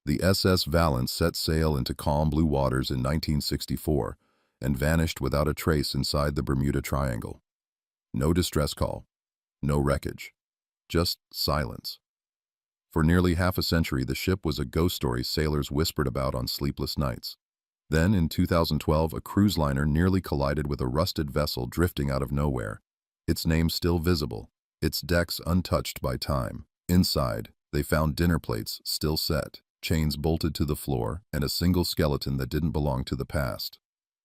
The SS Valence set sail into calm blue waters in 1964 and vanished without a trace inside the Bermuda Triangle. No distress call, no wreckage, just silence. For nearly half a century, the ship was a ghost story sailors whispered about on sleepless nights. Then, in 2012, a cruise liner nearly collided with a rusted vessel drifting out of nowhere. Its name still visible, its decks untouched by time. Inside, they found dinner plates still set, chains bolted to the floor, and a single skeleton that didn't belong to the past.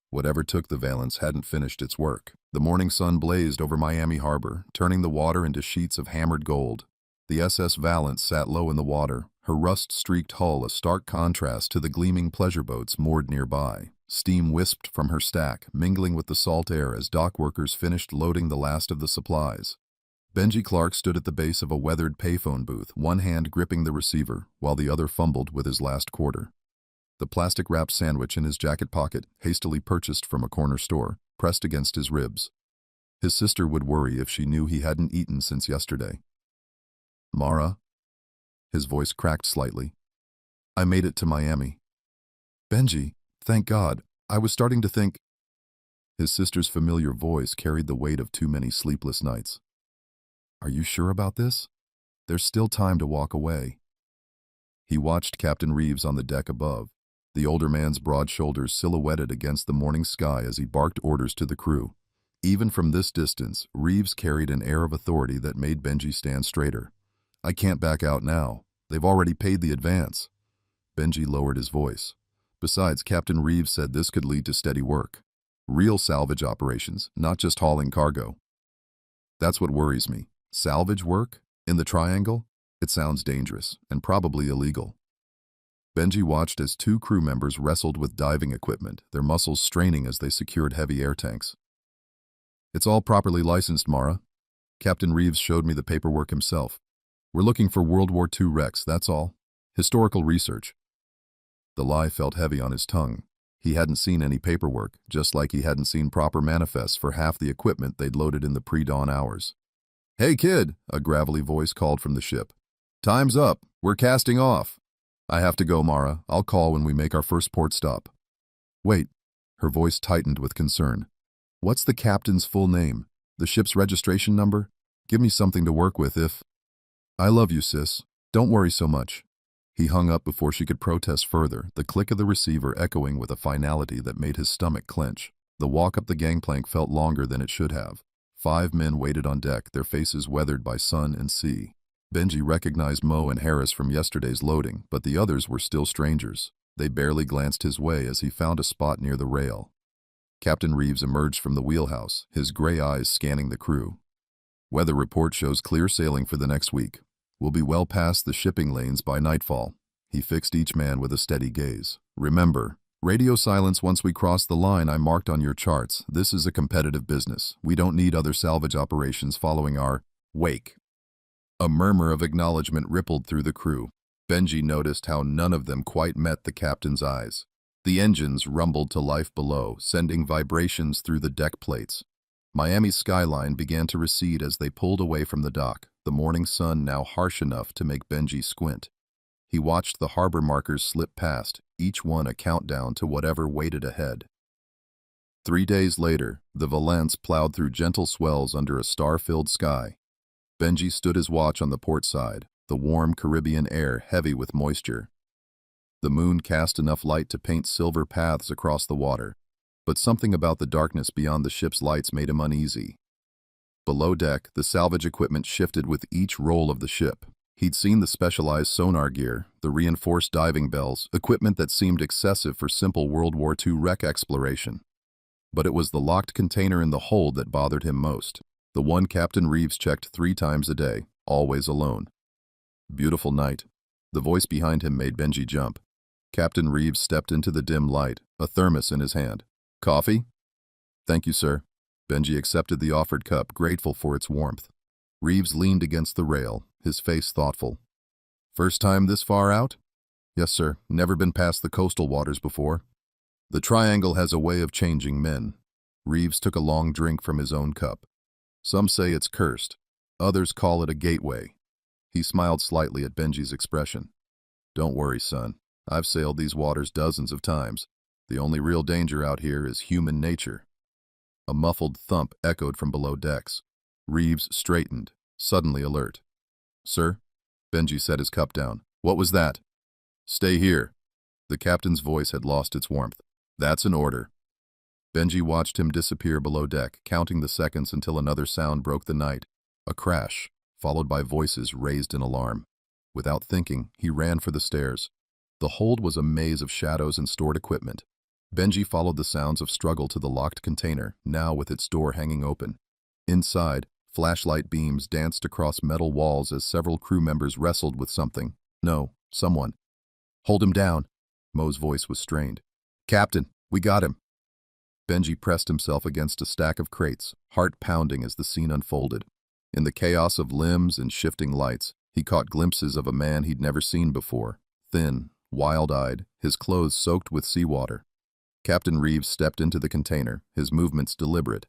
Whatever took the Valence hadn't finished its work. The morning sun blazed over Miami Harbor, turning the water into sheets of hammered gold. The SS Valence sat low in the water, her rust-streaked hull a stark contrast to the gleaming pleasure boats moored nearby. Steam wisped from her stack, mingling with the salt air as dock workers finished loading the last of the supplies. Benji Clark stood at the base of a weathered payphone booth, one hand gripping the receiver, while the other fumbled with his last quarter. The plastic-wrapped sandwich in his jacket pocket, hastily purchased from a corner store, pressed against his ribs. His sister would worry if she knew he hadn't eaten since yesterday. "Mara?" His voice cracked slightly. "I made it to Miami." "Benji, thank God. I was starting to think—" His sister's familiar voice carried the weight of too many sleepless nights. "Are you sure about this? There's still time to walk away." He watched Captain Reeves on the deck above, the older man's broad shoulders silhouetted against the morning sky as he barked orders to the crew. Even from this distance, Reeves carried an air of authority that made Benji stand straighter. "I can't back out now. They've already paid the advance." Benji lowered his voice. Besides, Captain Reeves said this could lead to steady work. Real salvage operations, not just hauling cargo. "That's what worries me. Salvage work? In the Triangle? It sounds dangerous, and probably illegal." Benji watched as two crew members wrestled with diving equipment, their muscles straining as they secured heavy air tanks. "It's all properly licensed, Mara. Captain Reeves showed me the paperwork himself. We're looking for World War II wrecks, that's all. Historical research." The lie felt heavy on his tongue. He hadn't seen any paperwork, just like he hadn't seen proper manifests for half the equipment they'd loaded in the pre-dawn hours. "Hey kid," a gravelly voice called from the ship. "Time's up. We're casting off." "I have to go, Mara. I'll call when we make our first port stop." "Wait." Her voice tightened with concern. "What's the captain's full name? The ship's registration number? Give me something to work with if—" "I love you, sis. Don't worry so much." He hung up before she could protest further, the click of the receiver echoing with a finality that made his stomach clench. The walk up the gangplank felt longer than it should have. 5 men waited on deck, their faces weathered by sun and sea. Benji recognized Mo and Harris from yesterday's loading, but the others were still strangers. They barely glanced his way as he found a spot near the rail. Captain Reeves emerged from the wheelhouse, his gray eyes scanning the crew. "Weather report shows clear sailing for the next week. We'll be well past the shipping lanes by nightfall." He fixed each man with a steady gaze. "Remember, radio silence once we cross the line I marked on your charts. This is a competitive business. We don't need other salvage operations following our wake." A murmur of acknowledgement rippled through the crew. Benji noticed how none of them quite met the captain's eyes. The engines rumbled to life below, sending vibrations through the deck plates. Miami's skyline began to recede as they pulled away from the dock, the morning sun now harsh enough to make Benji squint. He watched the harbor markers slip past, each one a countdown to whatever waited ahead. 3 days later, the Valence plowed through gentle swells under a star-filled sky. Benji stood his watch on the port side, the warm Caribbean air heavy with moisture. The moon cast enough light to paint silver paths across the water, but something about the darkness beyond the ship's lights made him uneasy. Below deck, the salvage equipment shifted with each roll of the ship. He'd seen the specialized sonar gear, the reinforced diving bells, equipment that seemed excessive for simple World War II wreck exploration. But it was the locked container in the hold that bothered him most. The one Captain Reeves checked 3 times a day, always alone. "Beautiful night." The voice behind him made Benji jump. Captain Reeves stepped into the dim light, a thermos in his hand. "Coffee?" "Thank you, sir." Benji accepted the offered cup, grateful for its warmth. Reeves leaned against the rail, his face thoughtful. "First time this far out?" "Yes, sir. Never been past the coastal waters before." "The Triangle has a way of changing men." Reeves took a long drink from his own cup. "Some say it's cursed. Others call it a gateway." He smiled slightly at Benji's expression. "Don't worry, son. I've sailed these waters dozens of times. The only real danger out here is human nature." A muffled thump echoed from below decks. Reeves straightened, suddenly alert. "Sir?" Benji set his cup down. "What was that?" "Stay here." The captain's voice had lost its warmth. "That's an order." Benji watched him disappear below deck, counting the seconds until another sound broke the night. A crash, followed by voices raised in alarm. Without thinking, he ran for the stairs. The hold was a maze of shadows and stored equipment. Benji followed the sounds of struggle to the locked container, now with its door hanging open. Inside, flashlight beams danced across metal walls as several crew members wrestled with something. No, someone. "Hold him down." Mo's voice was strained. "Captain, we got him." Benji pressed himself against a stack of crates, heart pounding as the scene unfolded. In the chaos of limbs and shifting lights, he caught glimpses of a man he'd never seen before. Thin, wild-eyed, his clothes soaked with seawater. Captain Reeves stepped into the container, his movements deliberate.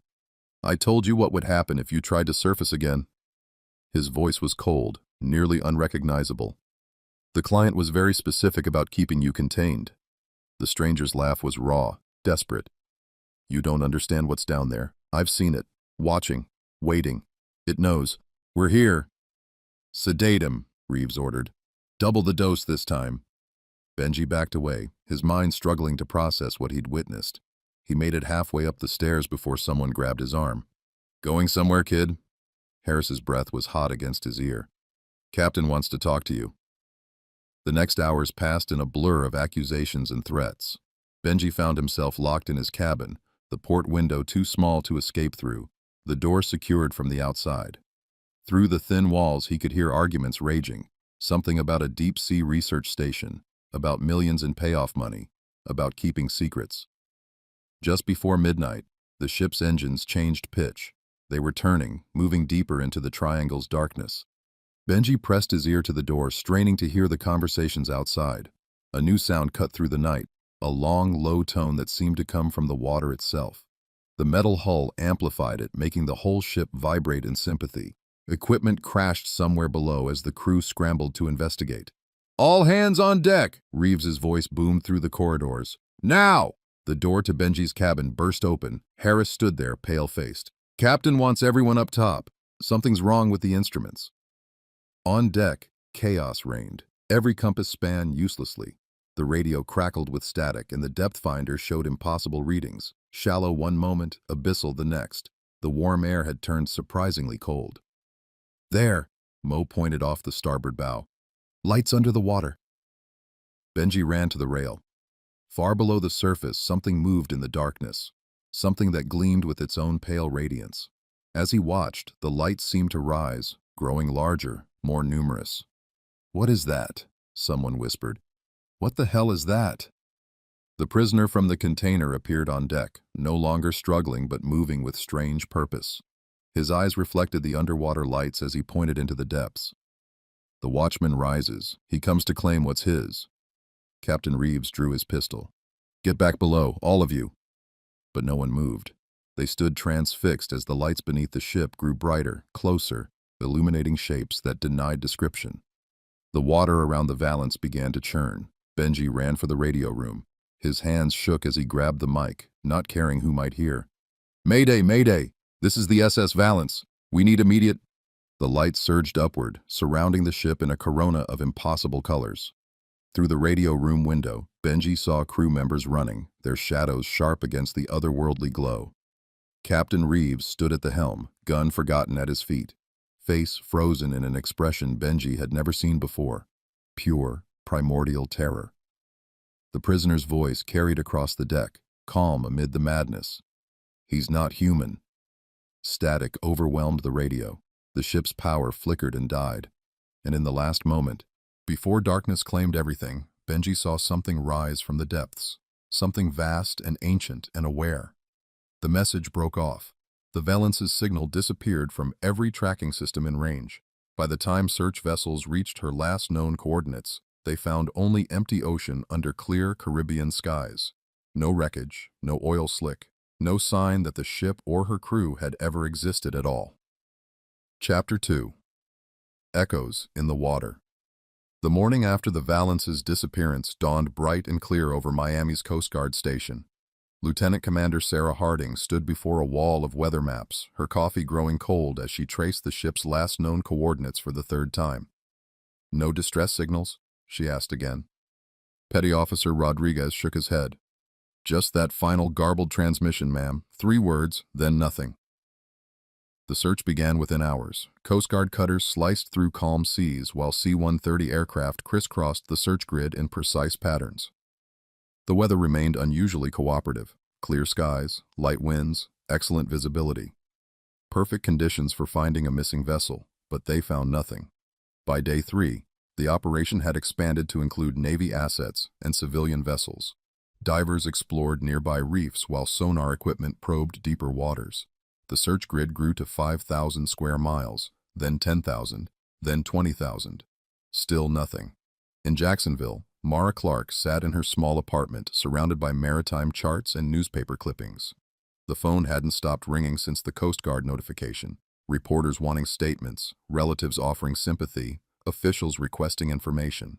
"I told you what would happen if you tried to surface again." His voice was cold, nearly unrecognizable. "The client was very specific about keeping you contained." The stranger's laugh was raw, desperate. "You don't understand what's down there. I've seen it. Watching. Waiting. It knows. We're here." "Sedate him," Reeves ordered. "Double the dose this time." Benji backed away, his mind struggling to process what he'd witnessed. He made it halfway up the stairs before someone grabbed his arm. "Going somewhere, kid?" Harris's breath was hot against his ear. "Captain wants to talk to you." The next hours passed in a blur of accusations and threats. Benji found himself locked in his cabin, the port window too small to escape through, the door secured from the outside. Through the thin walls he could hear arguments raging, something about a deep-sea research station, about millions in payoff money, about keeping secrets. Just before midnight, the ship's engines changed pitch. They were turning, moving deeper into the triangle's darkness. Benji pressed his ear to the door, straining to hear the conversations outside. A new sound cut through the night, a long, low tone that seemed to come from the water itself. The metal hull amplified it, making the whole ship vibrate in sympathy. Equipment crashed somewhere below as the crew scrambled to investigate. "All hands on deck!" Reeves's voice boomed through the corridors. "Now!" The door to Benji's cabin burst open. Harris stood there, pale-faced. "Captain wants everyone up top. Something's wrong with the instruments." On deck, chaos reigned. Every compass span uselessly. The radio crackled with static, and the depth finder showed impossible readings. Shallow one moment, abyssal the next. The warm air had turned surprisingly cold. "There," Mo pointed off the starboard bow. "Lights under the water." Benji ran to the rail. Far below the surface, something moved in the darkness, something that gleamed with its own pale radiance. As he watched, the lights seemed to rise, growing larger, more numerous. "What is that?" someone whispered. "What the hell is that?" The prisoner from the container appeared on deck, no longer struggling but moving with strange purpose. His eyes reflected the underwater lights as he pointed into the depths. "The watchman rises. He comes to claim what's his." Captain Reeves drew his pistol. "Get back below, all of you." But no one moved. They stood transfixed as the lights beneath the ship grew brighter, closer, illuminating shapes that denied description. The water around the valance began to churn. Benji ran for the radio room. His hands shook as he grabbed the mic, not caring who might hear. "Mayday, mayday! This is the SS Valance. We need immediate—" The lights surged upward, surrounding the ship in a corona of impossible colors. Through the radio room window, Benji saw crew members running, their shadows sharp against the otherworldly glow. Captain Reeves stood at the helm, gun forgotten at his feet, face frozen in an expression Benji had never seen before. Pure, primordial terror. The prisoner's voice carried across the deck, calm amid the madness. "He's not human." Static overwhelmed the radio. The ship's power flickered and died. And in the last moment, before darkness claimed everything, Benji saw something rise from the depths, something vast and ancient and aware. The message broke off. The Valance's signal disappeared from every tracking system in range. By the time search vessels reached her last known coordinates, they found only empty ocean under clear Caribbean skies. No wreckage, no oil slick, no sign that the ship or her crew had ever existed at all. Chapter 2. Echoes in the Water. The morning after the Valance's disappearance dawned bright and clear over Miami's Coast Guard station. Lieutenant Commander Sarah Harding stood before a wall of weather maps, her coffee growing cold as she traced the ship's last known coordinates for the third time. "No distress signals?" she asked again. Petty Officer Rodriguez shook his head. "Just that final garbled transmission, ma'am. 3 words, then nothing." The search began within hours. Coast Guard cutters sliced through calm seas while C-130 aircraft crisscrossed the search grid in precise patterns. The weather remained unusually cooperative. Clear skies, light winds, excellent visibility. Perfect conditions for finding a missing vessel, but they found nothing. By day 3, the operation had expanded to include Navy assets and civilian vessels. Divers explored nearby reefs while sonar equipment probed deeper waters. The search grid grew to 5,000 square miles, then 10,000, then 20,000. Still nothing. In Jacksonville, Mara Clark sat in her small apartment, surrounded by maritime charts and newspaper clippings. The phone hadn't stopped ringing since the Coast Guard notification. Reporters wanting statements, relatives offering sympathy, officials requesting information.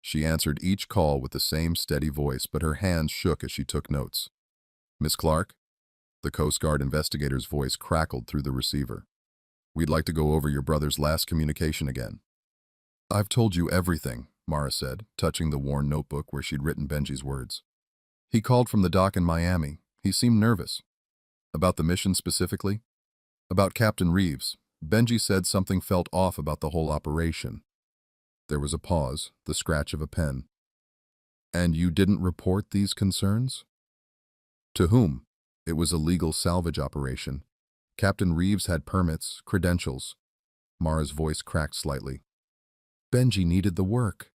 She answered each call with the same steady voice, but her hands shook as she took notes. "Miss Clark?" The Coast Guard investigator's voice crackled through the receiver. "We'd like to go over your brother's last communication again." "I've told you everything," Mara said, touching the worn notebook where she'd written Benji's words. "He called from the dock in Miami. He seemed nervous." "About the mission specifically?" "About Captain Reeves. Benji said something felt off about the whole operation." There was a pause, the scratch of a pen. "And you didn't report these concerns?" "To whom?" "It was a legal salvage operation. Captain Reeves had permits, credentials." Mara's voice cracked slightly. "Benji needed the work."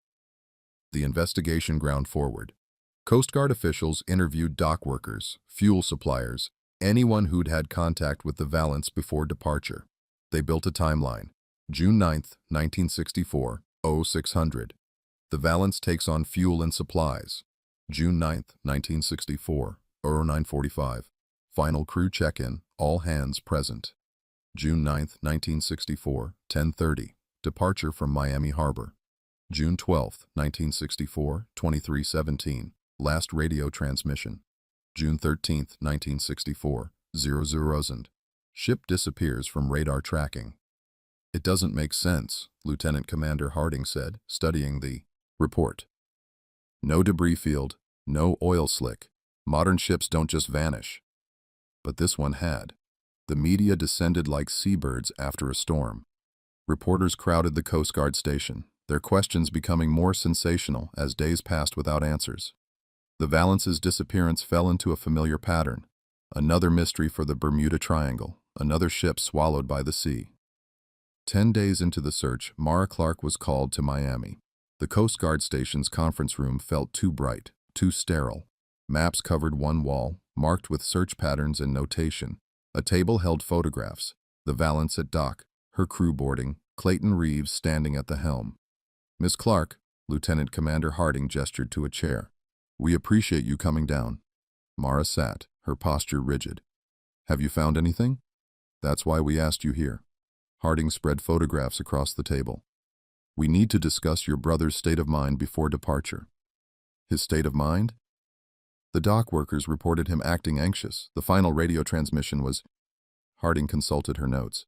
The investigation ground forward. Coast Guard officials interviewed dock workers, fuel suppliers, anyone who'd had contact with the Valance before departure. They built a timeline. June 9, 1964, 0600. The Valance takes on fuel and supplies. June 9, 1964, 0945. Final crew check-in, all hands present. June 9, 1964, 10:30. Departure from Miami Harbor. June 12, 1964, 23:17. Last radio transmission. June 13, 1964, 00:00. Ship disappears from radar tracking. "It doesn't make sense," Lieutenant Commander Harding said, studying the report. "No debris field, no oil slick. Modern ships don't just vanish." But this one had. The media descended like seabirds after a storm. Reporters crowded the Coast Guard station, their questions becoming more sensational as days passed without answers. The Valance's disappearance fell into a familiar pattern. Another mystery for the Bermuda Triangle, another ship swallowed by the sea. 10 days into the search, Mara Clark was called to Miami. The Coast Guard station's conference room felt too bright, too sterile. Maps covered one wall, marked with search patterns and notation. A table held photographs. The Valance at dock, her crew boarding, Clayton Reeves standing at the helm. "Miss Clark," Lieutenant Commander Harding gestured to a chair. "We appreciate you coming down." Mara sat, her posture rigid. "Have you found anything?" "That's why we asked you here." Harding spread photographs across the table. "We need to discuss your brother's state of mind before departure." "His state of mind?" "The dock workers reported him acting anxious. The final radio transmission was—" Harding consulted her notes.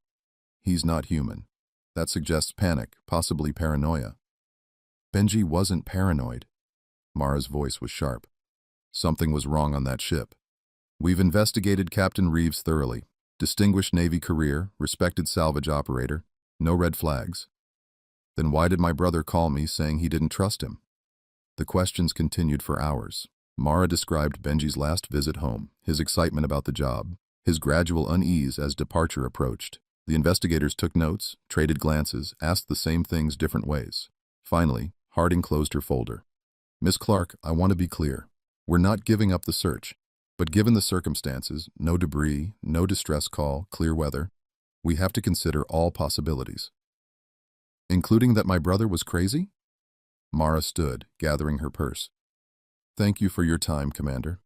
"He's not human. That suggests panic, possibly paranoia." "Benji wasn't paranoid." Mara's voice was sharp. "Something was wrong on that ship. We've investigated Captain Reeves thoroughly. Distinguished Navy career, respected salvage operator. No red flags." "Then why did my brother call me saying he didn't trust him?" The questions continued for hours. Mara described Benji's last visit home, his excitement about the job, his gradual unease as departure approached. The investigators took notes, traded glances, asked the same things different ways. Finally, Harding closed her folder. "Miss Clark, I want to be clear. We're not giving up the search. But given the circumstances, no debris, no distress call, clear weather, we have to consider all possibilities." "Including that my brother was crazy?" Mara stood, gathering her purse. "Thank you for your time, Commander."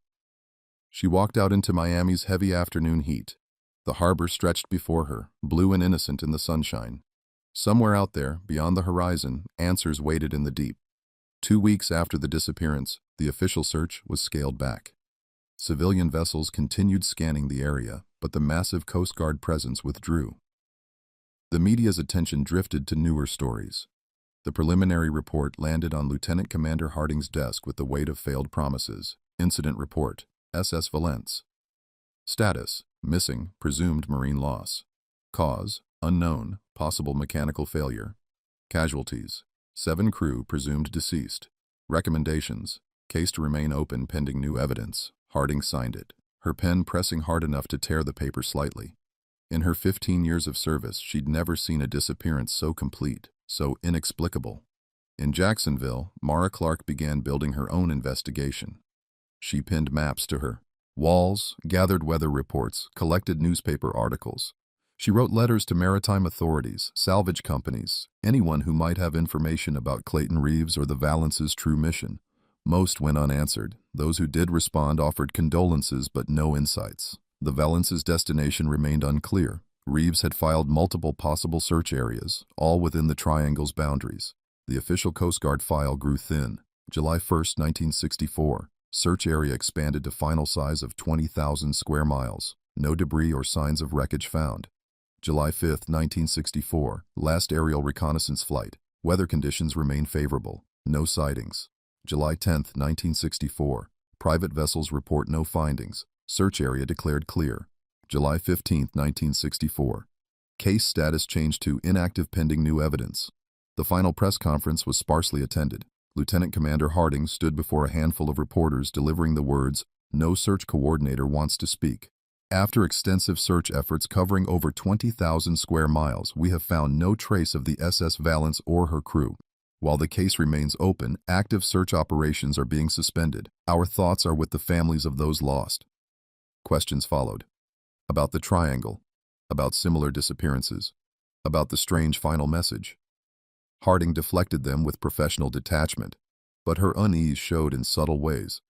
She walked out into Miami's heavy afternoon heat. The harbor stretched before her, blue and innocent in the sunshine. Somewhere out there, beyond the horizon, answers waited in the deep. 2 weeks after the disappearance, the official search was scaled back. Civilian vessels continued scanning the area, but the massive Coast Guard presence withdrew. The media's attention drifted to newer stories. The preliminary report landed on Lieutenant Commander Harding's desk with the weight of failed promises. Incident report, SS Valence. Status, missing, presumed marine loss. Cause, unknown, possible mechanical failure. Casualties, 7 crew presumed deceased. Recommendations, case to remain open pending new evidence. Harding signed it, her pen pressing hard enough to tear the paper slightly. In her 15 years of service, she'd never seen a disappearance so complete, so inexplicable. In Jacksonville, Mara Clark began building her own investigation. She pinned maps to her walls, gathered weather reports, collected newspaper articles. She wrote letters to maritime authorities, salvage companies, anyone who might have information about Clayton Reeves or the Valence's true mission. Most went unanswered. Those who did respond offered condolences but no insights. The Valence's destination remained unclear. Reeves had filed multiple possible search areas, all within the Triangle's boundaries. The official Coast Guard file grew thin. July 1, 1964. Search area expanded to final size of 20,000 square miles. No debris or signs of wreckage found. July 5, 1964. Last aerial reconnaissance flight. Weather conditions remain favorable. No sightings. July 10, 1964. Private vessels report no findings. Search area declared clear. July 15, 1964. Case status changed to inactive pending new evidence. The final press conference was sparsely attended. Lieutenant Commander Harding stood before a handful of reporters delivering the words, "No search coordinator wants to speak. After extensive search efforts covering over 20,000 square miles, we have found no trace of the SS Valence or her crew. While the case remains open, active search operations are being suspended. Our thoughts are with the families of those lost." Questions followed. About the Triangle. About similar disappearances. About the strange final message. Harding deflected them with professional detachment, but her unease showed in subtle ways.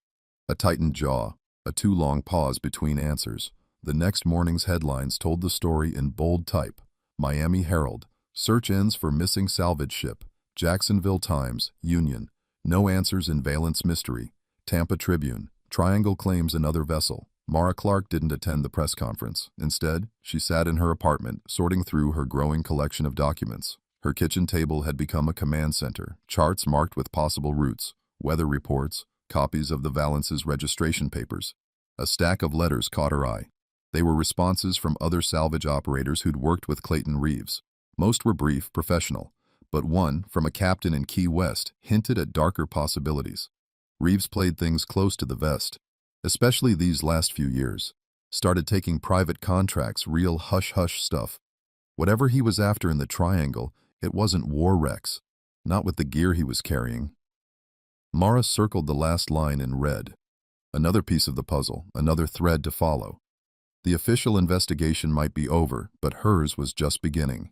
A tightened jaw, a too long pause between answers. The next morning's headlines told the story in bold type. Miami Herald, search ends for missing salvage ship. Jacksonville Times, Union, no answers in Valence mystery. Tampa Tribune, Triangle claims another vessel. Mara Clark didn't attend the press conference. Instead, she sat in her apartment, sorting through her growing collection of documents. Her kitchen table had become a command center, charts marked with possible routes, weather reports, copies of the Valence's registration papers. A stack of letters caught her eye. They were responses from other salvage operators who'd worked with Clayton Reeves. Most were brief, professional, but one, from a captain in Key West, hinted at darker possibilities. Reeves played things close to the vest, especially these last few years. Started taking private contracts, real hush-hush stuff. Whatever he was after in the Triangle, it wasn't war wrecks, not with the gear he was carrying. Mara circled the last line in red. Another piece of the puzzle, another thread to follow. The official investigation might be over, but hers was just beginning.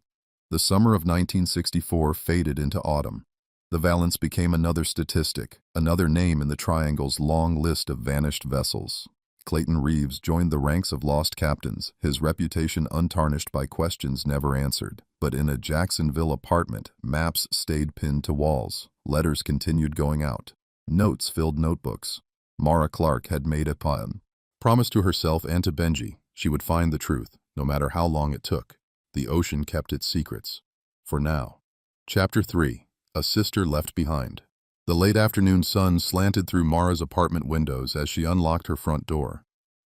The summer of 1964 faded into autumn. The Valence became another statistic, another name in the Triangle's long list of vanished vessels. Clayton Reeves joined the ranks of lost captains, his reputation untarnished by questions never answered. But in a Jacksonville apartment, maps stayed pinned to walls. Letters continued going out. Notes filled notebooks. Mara Clark had made a promise to herself and to Benji. She would find the truth, no matter how long it took. The ocean kept its secrets. For now. Chapter 3. A Sister Left Behind. The late afternoon sun slanted through Mara's apartment windows as she unlocked her front door.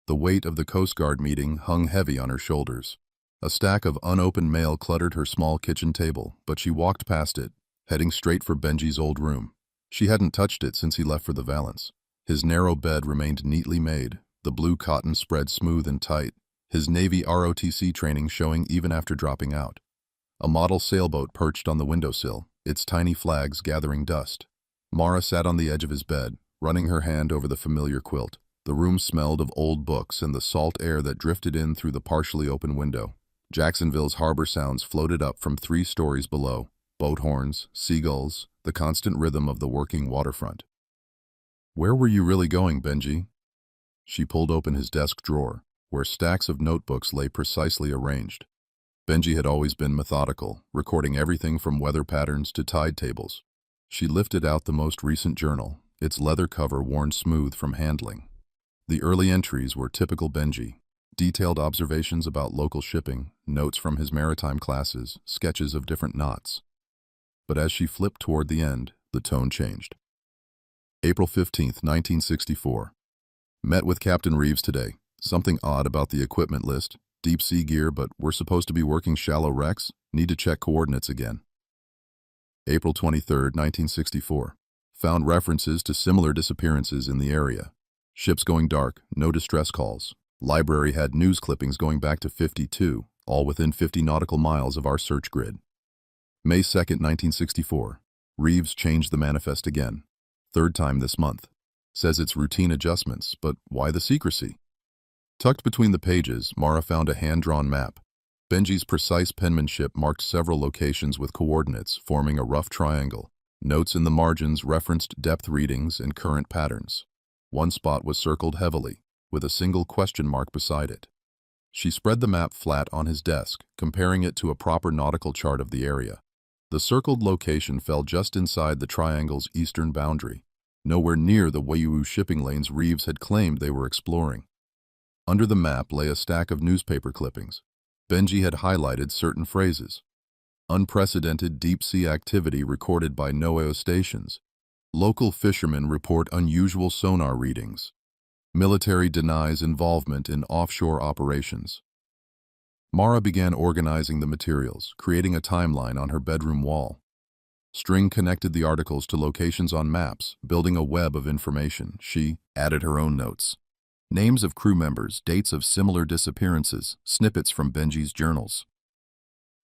The weight of the Coast Guard meeting hung heavy on her shoulders. A stack of unopened mail cluttered her small kitchen table, but she walked past it, heading straight for Benji's old room. She hadn't touched it since he left for the Valence. His narrow bed remained neatly made, the blue cotton spread smooth and tight, his Navy ROTC training showing even after dropping out. A model sailboat perched on the windowsill, its tiny flags gathering dust. Mara sat on the edge of his bed, running her hand over the familiar quilt. The room smelled of old books and the salt air that drifted in through the partially open window. Jacksonville's harbor sounds floated up from 3 stories below. Boat horns, seagulls, the constant rhythm of the working waterfront. "Where were you really going, Benji?" She pulled open his desk drawer, where stacks of notebooks lay precisely arranged. Benji had always been methodical, recording everything from weather patterns to tide tables. She lifted out the most recent journal, its leather cover worn smooth from handling. The early entries were typical Benji. Detailed observations about local shipping, notes from his maritime classes, sketches of different knots. But as she flipped toward the end, the tone changed. April 15th, 1964. Met with Captain Reeves today. Something odd about the equipment list. Deep sea gear, but we're supposed to be working shallow wrecks. Need to check coordinates again. April 23rd, 1964. Found references to similar disappearances in the area. Ships going dark, no distress calls. Library had news clippings going back to 52, all within 50 nautical miles of our search grid. May 2nd, 1964. Reeves changed the manifest again. Third time this month. Says it's routine adjustments, but why the secrecy? Tucked between the pages, Mara found a hand-drawn map. Benji's precise penmanship marked several locations with coordinates, forming a rough triangle. Notes in the margins referenced depth readings and current patterns. One spot was circled heavily, with a single question mark beside it. She spread the map flat on his desk, comparing it to a proper nautical chart of the area. The circled location fell just inside the triangle's eastern boundary, nowhere near the Waiwu shipping lanes Reeves had claimed they were exploring. Under the map lay a stack of newspaper clippings. Benji had highlighted certain phrases. Unprecedented deep-sea activity recorded by NOAA stations. Local fishermen report unusual sonar readings. Military denies involvement in offshore operations. Mara began organizing the materials, creating a timeline on her bedroom wall. String connected the articles to locations on maps, building a web of information. She added her own notes. Names of crew members, dates of similar disappearances, snippets from Benji's journals.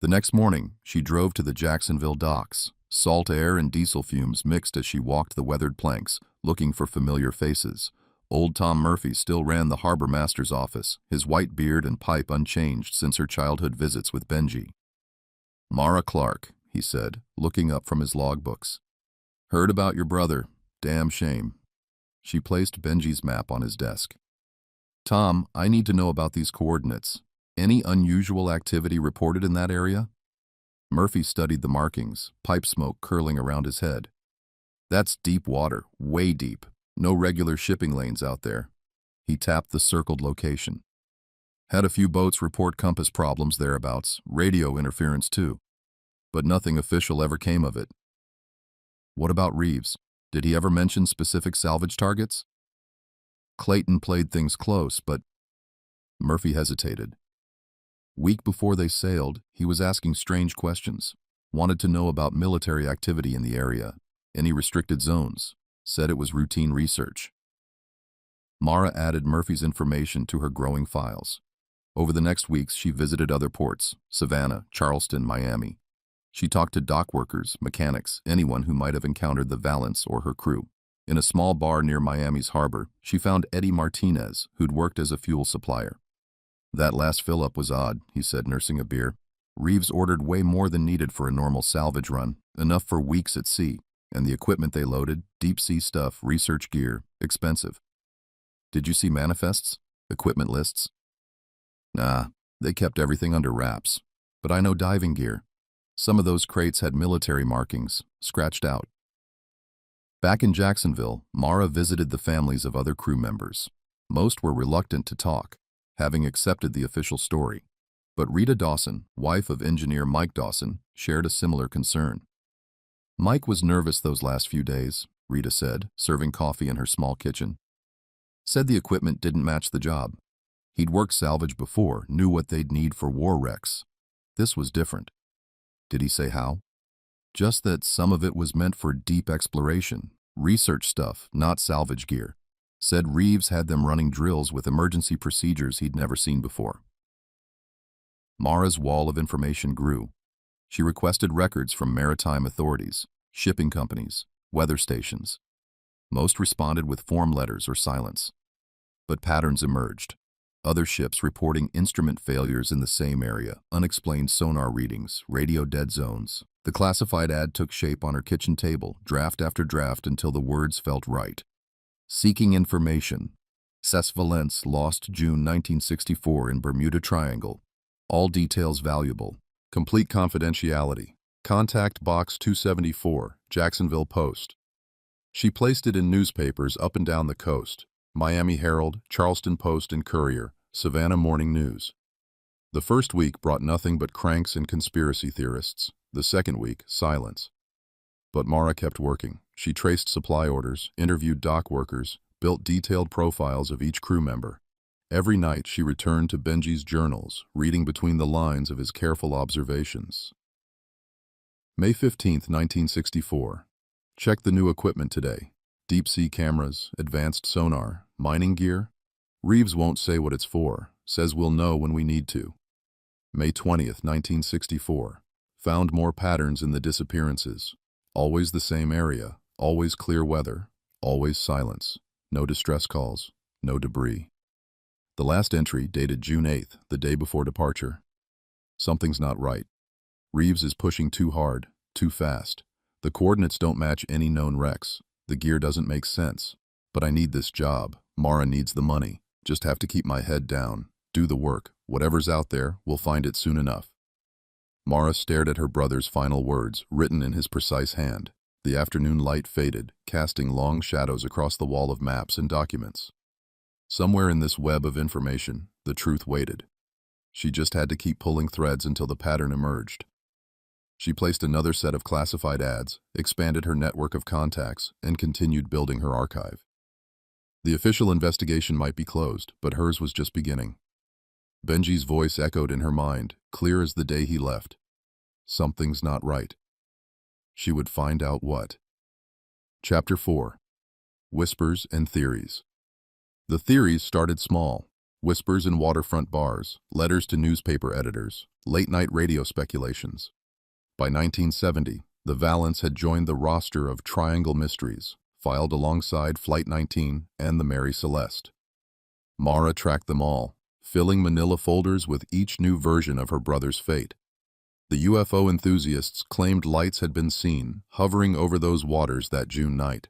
The next morning, she drove to the Jacksonville docks. Salt air and diesel fumes mixed as she walked the weathered planks, looking for familiar faces. Old Tom Murphy still ran the harbor master's office, his white beard and pipe unchanged since her childhood visits with Benji. "Mara Clark," he said, looking up from his logbooks. "Heard about your brother. Damn shame." She placed Benji's map on his desk. "Tom, I need to know about these coordinates. Any unusual activity reported in that area?" Murphy studied the markings, pipe smoke curling around his head. "That's deep water, way deep. No regular shipping lanes out there." He tapped the circled location. "Had a few boats report compass problems thereabouts, radio interference too. But nothing official ever came of it." "What about Reeves? Did he ever mention specific salvage targets?" "Clayton played things close, but—" Murphy hesitated. Week before they sailed, he was asking strange questions. Wanted to know about military activity in the area, any restricted zones. Said it was routine research. Mara added Murphy's information to her growing files. Over the next weeks, she visited other ports, Savannah, Charleston, Miami. She talked to dock workers, mechanics, anyone who might have encountered the Valance or her crew. In a small bar near Miami's harbor, she found Eddie Martinez, who'd worked as a fuel supplier. "That last fill-up was odd," he said, nursing a beer. "Reeves ordered way more than needed for a normal salvage run, enough for weeks at sea. And the equipment they loaded, deep-sea stuff, research gear, expensive." "Did you see manifests? Equipment lists?" "Nah, they kept everything under wraps. But I know diving gear. Some of those crates had military markings, scratched out." Back in Jacksonville, Mara visited the families of other crew members. Most were reluctant to talk, having accepted the official story. But Rita Dawson, wife of engineer Mike Dawson, shared a similar concern. "Mike was nervous those last few days," Rita said, serving coffee in her small kitchen. "Said the equipment didn't match the job. He'd worked salvage before, knew what they'd need for war wrecks. This was different." "Did he say how?" "Just that some of it was meant for deep exploration, research stuff, not salvage gear. Said Reeves had them running drills with emergency procedures he'd never seen before." Mara's wall of information grew. She requested records from maritime authorities, shipping companies, weather stations. Most responded with form letters or silence. But patterns emerged. Other ships reporting instrument failures in the same area, unexplained sonar readings, radio dead zones. The classified ad took shape on her kitchen table, draft after draft, until the words felt right. Seeking information. Cess Valence lost June 1964 in Bermuda Triangle. All details valuable. Complete confidentiality. Contact Box 274, Jacksonville Post. She placed it in newspapers up and down the coast: Miami Herald, Charleston Post and Courier, Savannah Morning News. The first week brought nothing but cranks and conspiracy theorists. The second week, silence. But Mara kept working. She traced supply orders, interviewed dock workers, built detailed profiles of each crew member. Every night she returned to Benji's journals, reading between the lines of his careful observations. May 15, 1964. Check the new equipment today. Deep-sea cameras, advanced sonar, mining gear. Reeves won't say what it's for, says we'll know when we need to. May 20th, 1964. Found more patterns in the disappearances. Always the same area, always clear weather, always silence. No distress calls, no debris. The last entry, dated June 8th, the day before departure. Something's not right. Reeves is pushing too hard, too fast. The coordinates don't match any known wrecks. The gear doesn't make sense. But I need this job. Mara needs the money. Just have to keep my head down. Do the work. Whatever's out there, we'll find it soon enough. Mara stared at her brother's final words, written in his precise hand. The afternoon light faded, casting long shadows across the wall of maps and documents. Somewhere in this web of information, the truth waited. She just had to keep pulling threads until the pattern emerged. She placed another set of classified ads, expanded her network of contacts, and continued building her archive. The official investigation might be closed, but hers was just beginning. Benji's voice echoed in her mind, clear as the day he left. Something's not right. She would find out what. Chapter 4. Whispers and Theories. The theories started small. Whispers in waterfront bars, letters to newspaper editors, late-night radio speculations. By 1970, the Valance had joined the roster of Triangle Mysteries, filed alongside Flight 19 and the Mary Celeste. Mara tracked them all, filling manila folders with each new version of her brother's fate. The UFO enthusiasts claimed lights had been seen, hovering over those waters that June night.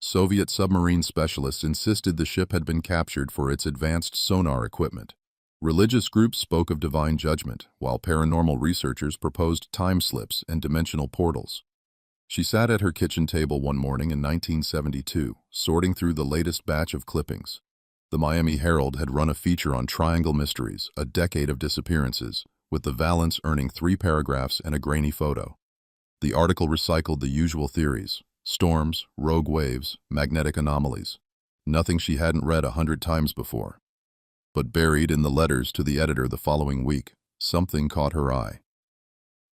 Soviet submarine specialists insisted the ship had been captured for its advanced sonar equipment. Religious groups spoke of divine judgment, while paranormal researchers proposed time slips and dimensional portals. She sat at her kitchen table one morning in 1972, sorting through the latest batch of clippings. The Miami Herald had run a feature on Triangle Mysteries, a decade of disappearances, with the Valance earning 3 paragraphs and a grainy photo. The article recycled the usual theories: storms, rogue waves, magnetic anomalies. Nothing she hadn't read 100 times before. But buried in the letters to the editor the following week, something caught her eye.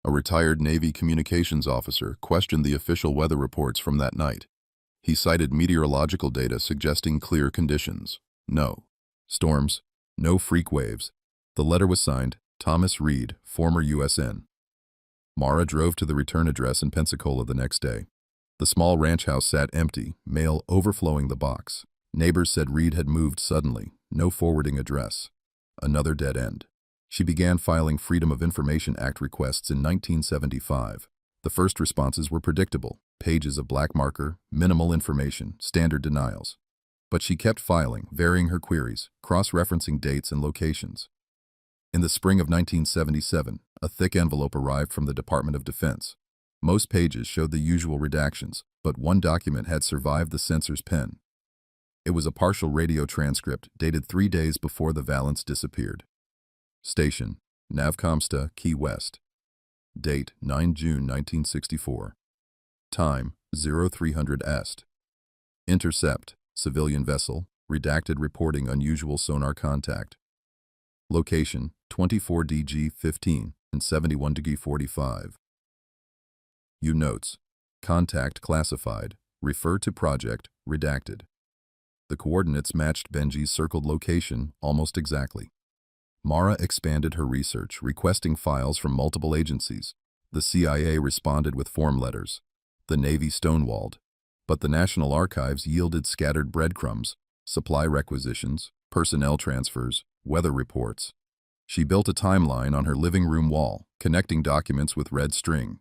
A retired Navy communications officer questioned the official weather reports from that night. He cited meteorological data suggesting clear conditions. No storms, no freak waves. The letter was signed, Thomas Reed, former USN. Mara drove to the return address in Pensacola the next day. The small ranch house sat empty, mail overflowing the box. Neighbors said Reed had moved suddenly, no forwarding address. Another dead end. She began filing Freedom of Information Act requests in 1975. The first responses were predictable: pages of black marker, minimal information, standard denials. But she kept filing, varying her queries, cross-referencing dates and locations. In the spring of 1977, a thick envelope arrived from the Department of Defense. Most pages showed the usual redactions, but one document had survived the censor's pen. It was a partial radio transcript dated 3 days before the Valance disappeared. Station: Navcomsta, Key West. Date: 9 June 1964. Time: 0300 Est. Intercept: civilian vessel, redacted reporting unusual sonar contact. Location: 24DG-15 and 71DG-45. U-Notes: contact classified, refer to project, redacted. The coordinates matched Benji's circled location almost exactly. Mara expanded her research, requesting files from multiple agencies. The CIA responded with form letters. The Navy stonewalled. But the National Archives yielded scattered breadcrumbs: supply requisitions, personnel transfers, weather reports. She built a timeline on her living room wall, connecting documents with red string.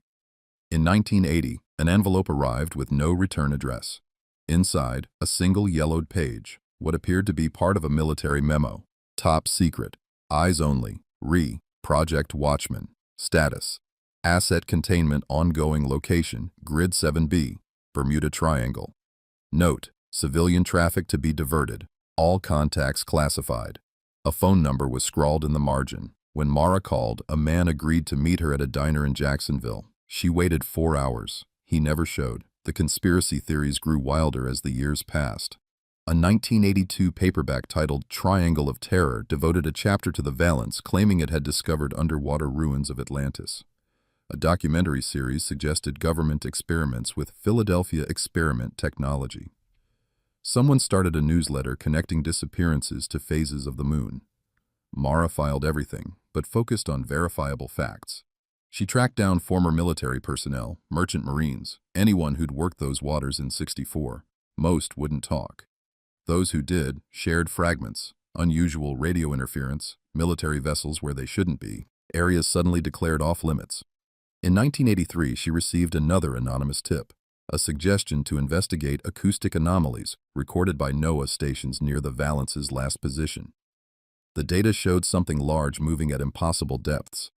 In 1980, an envelope arrived with no return address. Inside, a single yellowed page, what appeared to be part of a military memo. Top secret. Eyes only. Project Watchman. Status: Asset Containment Ongoing Location, Grid 7B, Bermuda Triangle. Note: Civilian traffic to be diverted. All contacts classified. A phone number was scrawled in the margin. When Mara called, a man agreed to meet her at a diner in Jacksonville. She waited 4 hours. He never showed. The conspiracy theories grew wilder as the years passed. A 1982 paperback titled Triangle of Terror devoted a chapter to the Valance, claiming it had discovered underwater ruins of Atlantis. A documentary series suggested government experiments with Philadelphia experiment technology. Someone started a newsletter connecting disappearances to phases of the moon. Mara filed everything, but focused on verifiable facts. She tracked down former military personnel, merchant marines, anyone who'd worked those waters in '64. Most wouldn't talk. Those who did shared fragments, unusual radio interference, military vessels where they shouldn't be, areas suddenly declared off-limits. In 1983, she received another anonymous tip, a suggestion to investigate acoustic anomalies recorded by NOAA stations near the Valance's last position. The data showed something large moving at impossible depths.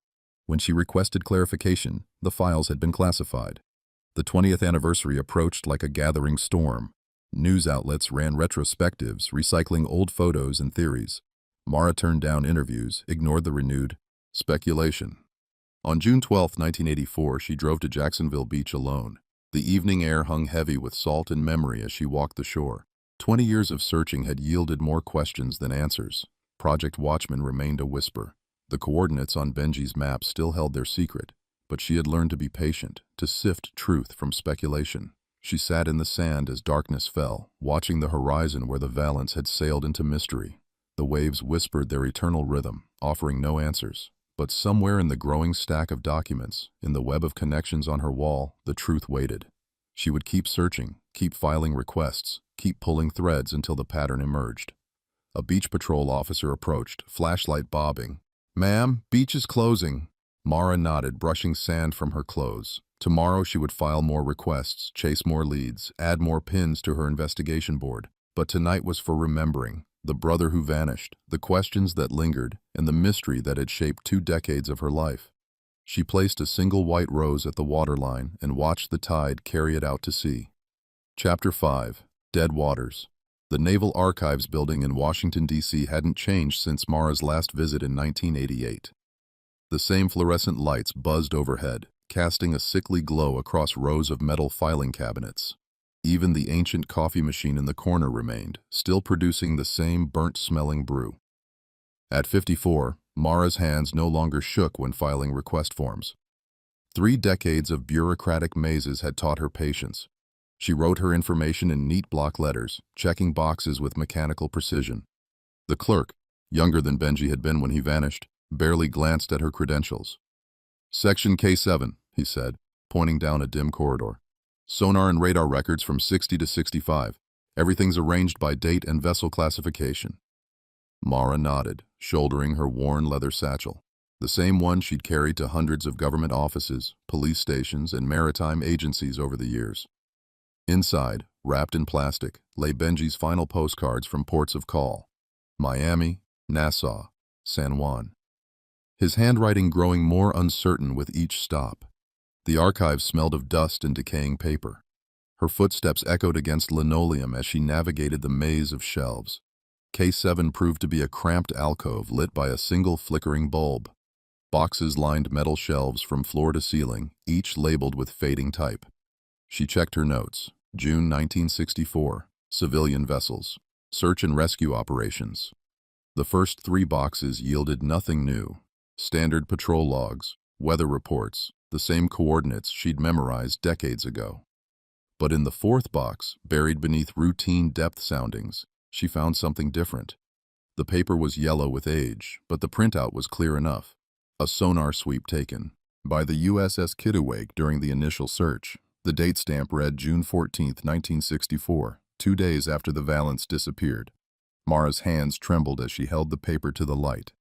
When she requested clarification, the files had been classified. The 20th anniversary approached like a gathering storm. News outlets ran retrospectives, recycling old photos and theories. Mara turned down interviews, ignored the renewed speculation. On June 12, 1984, she drove to Jacksonville Beach alone. The evening air hung heavy with salt and memory as she walked the shore. 20 years of searching had yielded more questions than answers. Project Watchman remained a whisper. The coordinates on Benji's map still held their secret, but she had learned to be patient, to sift truth from speculation. She sat in the sand as darkness fell, watching the horizon where the Valance had sailed into mystery. The waves whispered their eternal rhythm, offering no answers. But somewhere in the growing stack of documents, in the web of connections on her wall, the truth waited. She would keep searching, keep filing requests, keep pulling threads until the pattern emerged. A beach patrol officer approached, flashlight bobbing. "Ma'am, beach is closing." Mara nodded, brushing sand from her clothes. Tomorrow she would file more requests, chase more leads, add more pins to her investigation board. But tonight was for remembering. The brother who vanished, the questions that lingered, and the mystery that had shaped 2 decades of her life. She placed a single white rose at the waterline and watched the tide carry it out to sea. Chapter 5. Dead Waters. The Naval Archives building in Washington, D.C. hadn't changed since Mara's last visit in 1988. The same fluorescent lights buzzed overhead, casting a sickly glow across rows of metal filing cabinets. Even the ancient coffee machine in the corner remained, still producing the same burnt-smelling brew. At 54, Mara's hands no longer shook when filing request forms. 3 decades of bureaucratic mazes had taught her patience. She wrote her information in neat block letters, checking boxes with mechanical precision. The clerk, younger than Benji had been when he vanished, barely glanced at her credentials. "Section K7, he said, pointing down a dim corridor. "Sonar and radar records from 60 to 65. Everything's arranged by date and vessel classification." Mara nodded, shouldering her worn leather satchel, the same one she'd carried to hundreds of government offices, police stations, and maritime agencies over the years. Inside, wrapped in plastic, lay Benji's final postcards from ports of call: Miami, Nassau, San Juan. His handwriting growing more uncertain with each stop. The archives smelled of dust and decaying paper. Her footsteps echoed against linoleum as she navigated the maze of shelves. K7 proved to be a cramped alcove lit by a single flickering bulb. Boxes lined metal shelves from floor to ceiling, each labeled with fading type. She checked her notes. June 1964. Civilian vessels. Search and rescue operations. The first 3 boxes yielded nothing new. Standard patrol logs, weather reports, the same coordinates she'd memorized decades ago. But in the 4th box, buried beneath routine depth soundings, she found something different. The paper was yellow with age, but the printout was clear enough. A sonar sweep taken by the USS Kittiwake during the initial search. The date stamp read June 14, 1964, 2 days after the Valance disappeared. Mara's hands trembled as she held the paper to the light.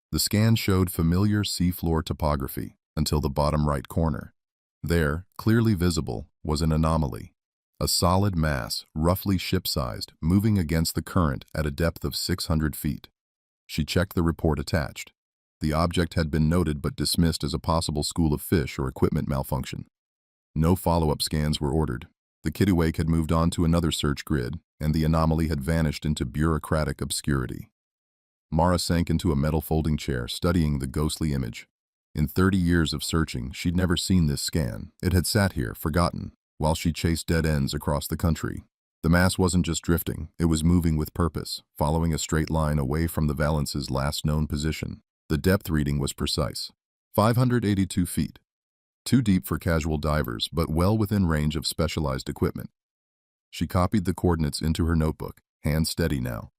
The scan showed familiar seafloor topography until the bottom right corner. There, clearly visible, was an anomaly. A solid mass, roughly ship-sized, moving against the current at a depth of 600 feet. She checked the report attached. The object had been noted but dismissed as a possible school of fish or equipment malfunction. No follow-up scans were ordered. The kittiwake had moved on to another search grid, and the anomaly had vanished into bureaucratic obscurity. Mara sank into a metal folding chair, studying the ghostly image. In 30 years of searching, she'd never seen this scan. It had sat here, forgotten, while she chased dead ends across the country. The mass wasn't just drifting, it was moving with purpose, following a straight line away from the Valance's last known position. The depth reading was precise. 582 feet. Too deep for casual divers, but well within range of specialized equipment. She copied the coordinates into her notebook, hand steady now.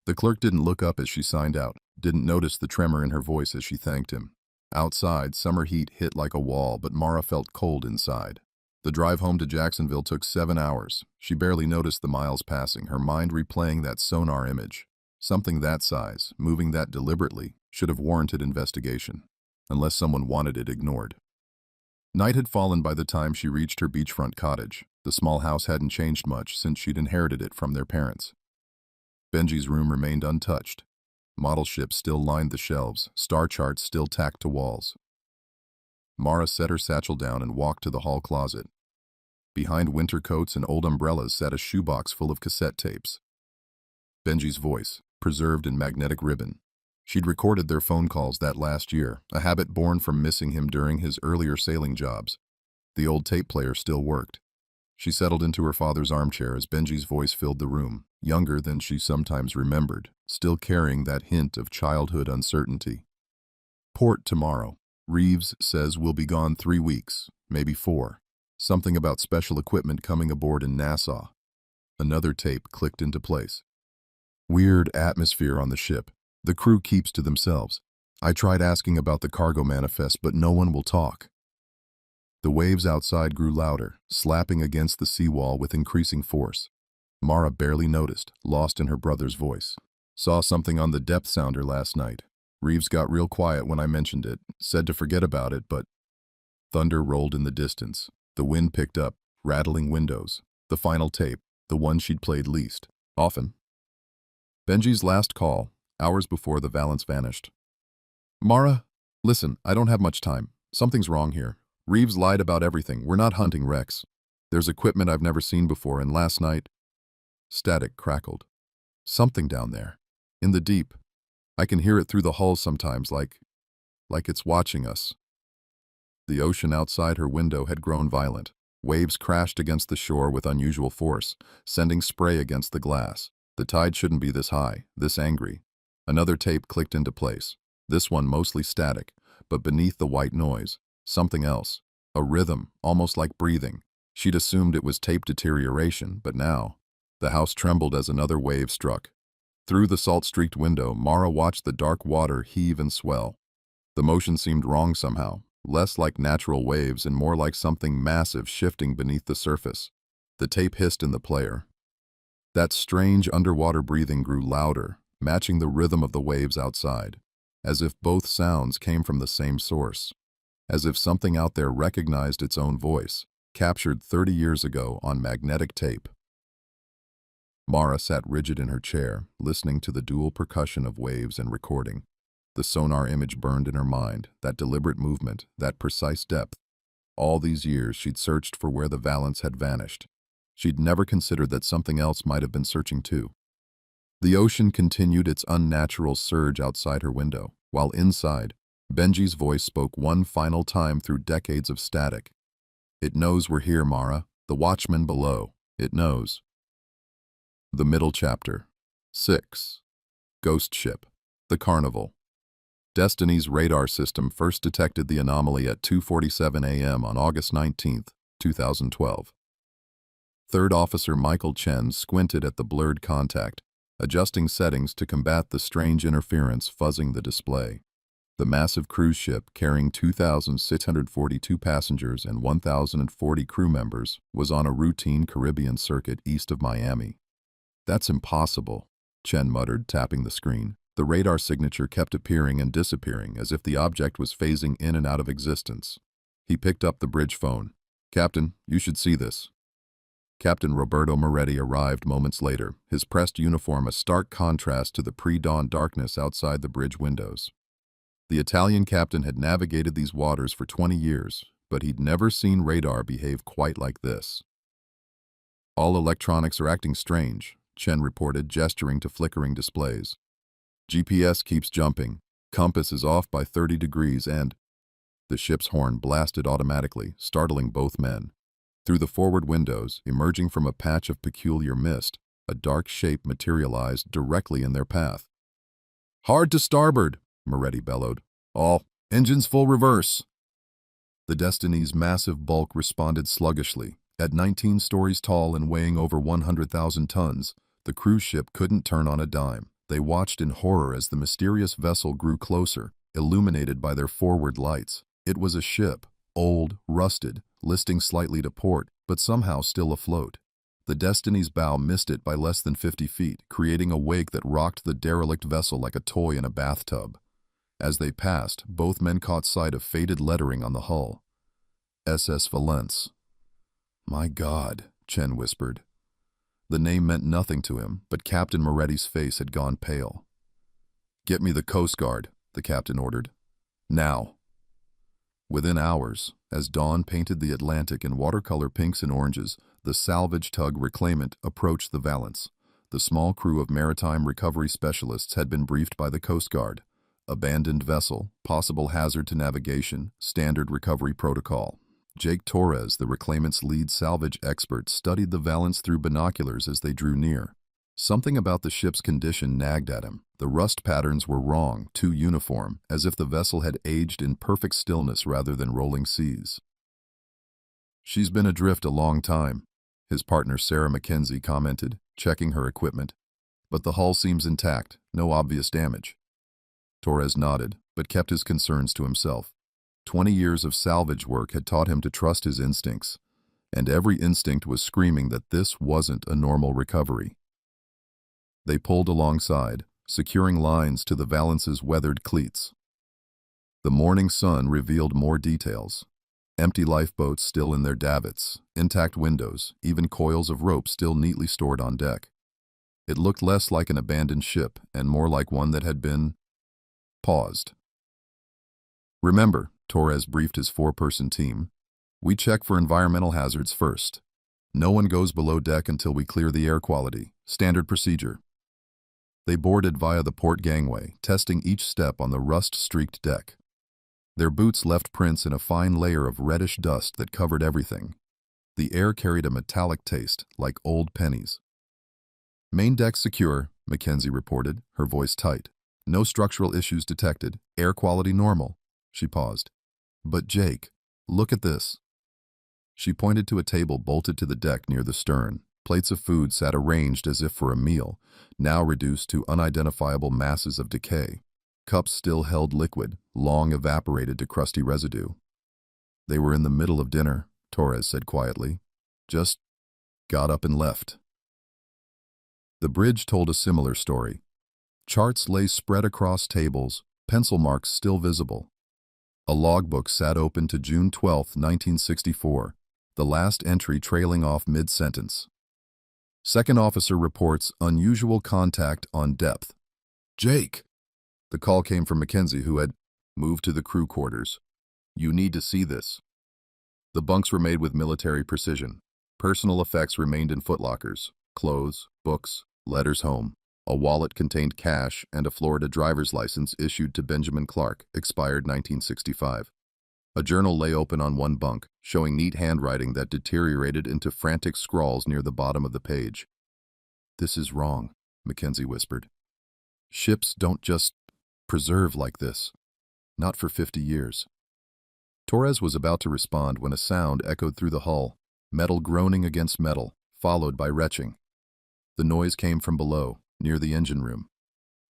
The clerk didn't look up as she signed out, didn't notice the tremor in her voice as she thanked him. Outside, summer heat hit like a wall, but Mara felt cold inside. The drive home to Jacksonville took 7 hours. She barely noticed the miles passing, her mind replaying that sonar image. Something that size, moving that deliberately, should have warranted investigation, unless someone wanted it ignored. Night had fallen by the time she reached her beachfront cottage. The small house hadn't changed much since she'd inherited it from their parents. Benji's room remained untouched. Model ships still lined the shelves, star charts still tacked to walls. Mara set her satchel down and walked to the hall closet. Behind winter coats and old umbrellas sat a shoebox full of cassette tapes. Benji's voice, preserved in magnetic ribbon. She'd recorded their phone calls that last year, a habit born from missing him during his earlier sailing jobs. The old tape player still worked. She settled into her father's armchair as Benji's voice filled the room, younger than she sometimes remembered, still carrying that hint of childhood uncertainty. Port tomorrow. Reeves says we'll be gone 3 weeks, maybe 4. Something about special equipment coming aboard in Nassau. Another tape clicked into place. Weird atmosphere on the ship. The crew keeps to themselves. I tried asking about the cargo manifest, but no one will talk. The waves outside grew louder, slapping against the seawall with increasing force. Mara barely noticed, lost in her brother's voice. Saw something on the depth sounder last night. Reeves got real quiet when I mentioned it, said to forget about it, but... Thunder rolled in the distance. The wind picked up, rattling windows. The final tape, the one she'd played least, often. Benji's last call, hours before the Valance vanished. Mara, listen, I don't have much time. Something's wrong here. Reeves lied about everything. We're not hunting wrecks. There's equipment I've never seen before, and last night... Static crackled. Something down there. In the deep. I can hear it through the hull sometimes, like it's watching us. The ocean outside her window had grown violent. Waves crashed against the shore with unusual force, sending spray against the glass. The tide shouldn't be this high, this angry. Another tape clicked into place. This one mostly static, but beneath the white noise, something else. A rhythm, almost like breathing. She'd assumed it was tape deterioration, but now... The house trembled as another wave struck. Through the salt-streaked window, Mara watched the dark water heave and swell. The motion seemed wrong somehow, less like natural waves and more like something massive shifting beneath the surface. The tape hissed in the player. That strange underwater breathing grew louder, matching the rhythm of the waves outside, as if both sounds came from the same source, as if something out there recognized its own voice, captured 30 years ago on magnetic tape. Mara sat rigid in her chair, listening to the dual percussion of waves and recording. The sonar image burned in her mind, that deliberate movement, that precise depth. All these years she'd searched for where the Valance had vanished. She'd never considered that something else might have been searching too. The ocean continued its unnatural surge outside her window, while inside, Benji's voice spoke one final time through decades of static. It knows we're here, Mara. The watchman below. It knows. The middle chapter. 6. Ghost Ship. The Carnival. Destiny's radar system first detected the anomaly at 2:47 a.m. on August 19, 2012. Third Officer Michael Chen squinted at the blurred contact, adjusting settings to combat the strange interference fuzzing the display. The massive cruise ship, carrying 2,642 passengers and 1,040 crew members, was on a routine Caribbean circuit east of Miami. That's impossible, Chen muttered, tapping the screen. The radar signature kept appearing and disappearing, as if the object was phasing in and out of existence. He picked up the bridge phone. Captain, you should see this. Captain Roberto Moretti arrived moments later, his pressed uniform a stark contrast to the pre-dawn darkness outside the bridge windows. The Italian captain had navigated these waters for 20 years, but he'd never seen radar behave quite like this. All electronics are acting strange, Chen reported, gesturing to flickering displays. GPS keeps jumping, compass is off by 30 degrees and… The ship's horn blasted automatically, startling both men. Through the forward windows, emerging from a patch of peculiar mist, a dark shape materialized directly in their path. "Hard to starboard," Moretti bellowed. "All engines full reverse." The Destiny's massive bulk responded sluggishly. At 19 stories tall and weighing over 100,000 tons, the cruise ship couldn't turn on a dime. They watched in horror as the mysterious vessel grew closer, illuminated by their forward lights. It was a ship, old, rusted, listing slightly to port, but somehow still afloat. The Destiny's bow missed it by less than 50 feet, creating a wake that rocked the derelict vessel like a toy in a bathtub. As they passed, both men caught sight of faded lettering on the hull. SS Valence. "My God," Chen whispered. The name meant nothing to him, but Captain Moretti's face had gone pale. "Get me the Coast Guard," the captain ordered. "Now." Within hours, as dawn painted the Atlantic in watercolor pinks and oranges, the salvage tug Reclaimant approached the Valence. The small crew of maritime recovery specialists had been briefed by the Coast Guard. Abandoned vessel, possible hazard to navigation, standard recovery protocol. Jake Torres, the Reclaimant's lead salvage expert, studied the Valence through binoculars as they drew near. Something about the ship's condition nagged at him. The rust patterns were wrong, too uniform, as if the vessel had aged in perfect stillness rather than rolling seas. "She's been adrift a long time," his partner Sarah Mackenzie commented, checking her equipment. "But the hull seems intact, no obvious damage." Torres nodded, but kept his concerns to himself. 20 years of salvage work had taught him to trust his instincts, and every instinct was screaming that this wasn't a normal recovery. They pulled alongside, securing lines to the Valence's weathered cleats. The morning sun revealed more details. Empty lifeboats still in their davits, intact windows, even coils of rope still neatly stored on deck. It looked less like an abandoned ship and more like one that had been… paused. "Remember," Torres briefed his 4-person team, "we check for environmental hazards first. No one goes below deck until we clear the air quality. Standard procedure." They boarded via the port gangway, testing each step on the rust-streaked deck. Their boots left prints in a fine layer of reddish dust that covered everything. The air carried a metallic taste, like old pennies. "Main deck secure," Mackenzie reported, her voice tight. "No structural issues detected. Air quality normal." She paused. "But Jake, look at this." She pointed to a table bolted to the deck near the stern. Plates of food sat arranged as if for a meal, now reduced to unidentifiable masses of decay. Cups still held liquid, long evaporated to crusty residue. "They were in the middle of dinner," Torres said quietly. "Just got up and left." The bridge told a similar story. Charts lay spread across tables, pencil marks still visible. A logbook sat open to June 12, 1964, the last entry trailing off mid-sentence. Second officer reports unusual contact on depth. "Jake!" The call came from Mackenzie, who had moved to the crew quarters. "You need to see this." The bunks were made with military precision. Personal effects remained in footlockers. Clothes, books, letters home. A wallet contained cash and a Florida driver's license issued to Benjamin Clark, expired 1965. A journal lay open on one bunk, showing neat handwriting that deteriorated into frantic scrawls near the bottom of the page. "This is wrong," Mackenzie whispered. "Ships don't just preserve like this. Not for 50 years. Torres was about to respond when a sound echoed through the hull, metal groaning against metal, followed by retching. The noise came from below, near the engine room.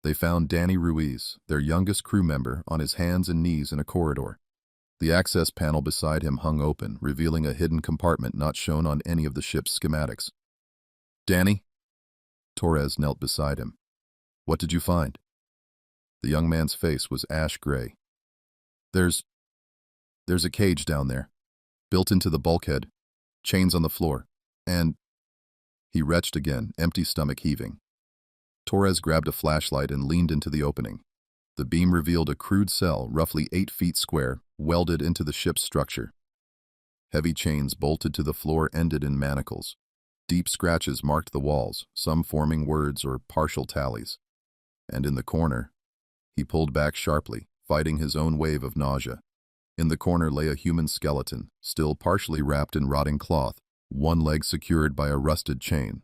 They found Danny Ruiz, their youngest crew member, on his hands and knees in a corridor. The access panel beside him hung open, revealing a hidden compartment not shown on any of the ship's schematics. "Danny?" Torres knelt beside him. "What did you find?" The young man's face was ash gray. There's a cage down there, built into the bulkhead, chains on the floor, and…" He retched again, empty stomach heaving. Torres grabbed a flashlight and leaned into the opening. The beam revealed a crude cell, roughly 8 feet square, welded into the ship's structure. Heavy chains bolted to the floor ended in manacles. Deep scratches marked the walls, some forming words or partial tallies. And in the corner, he pulled back sharply, fighting his own wave of nausea. In the corner lay a human skeleton, still partially wrapped in rotting cloth, one leg secured by a rusted chain.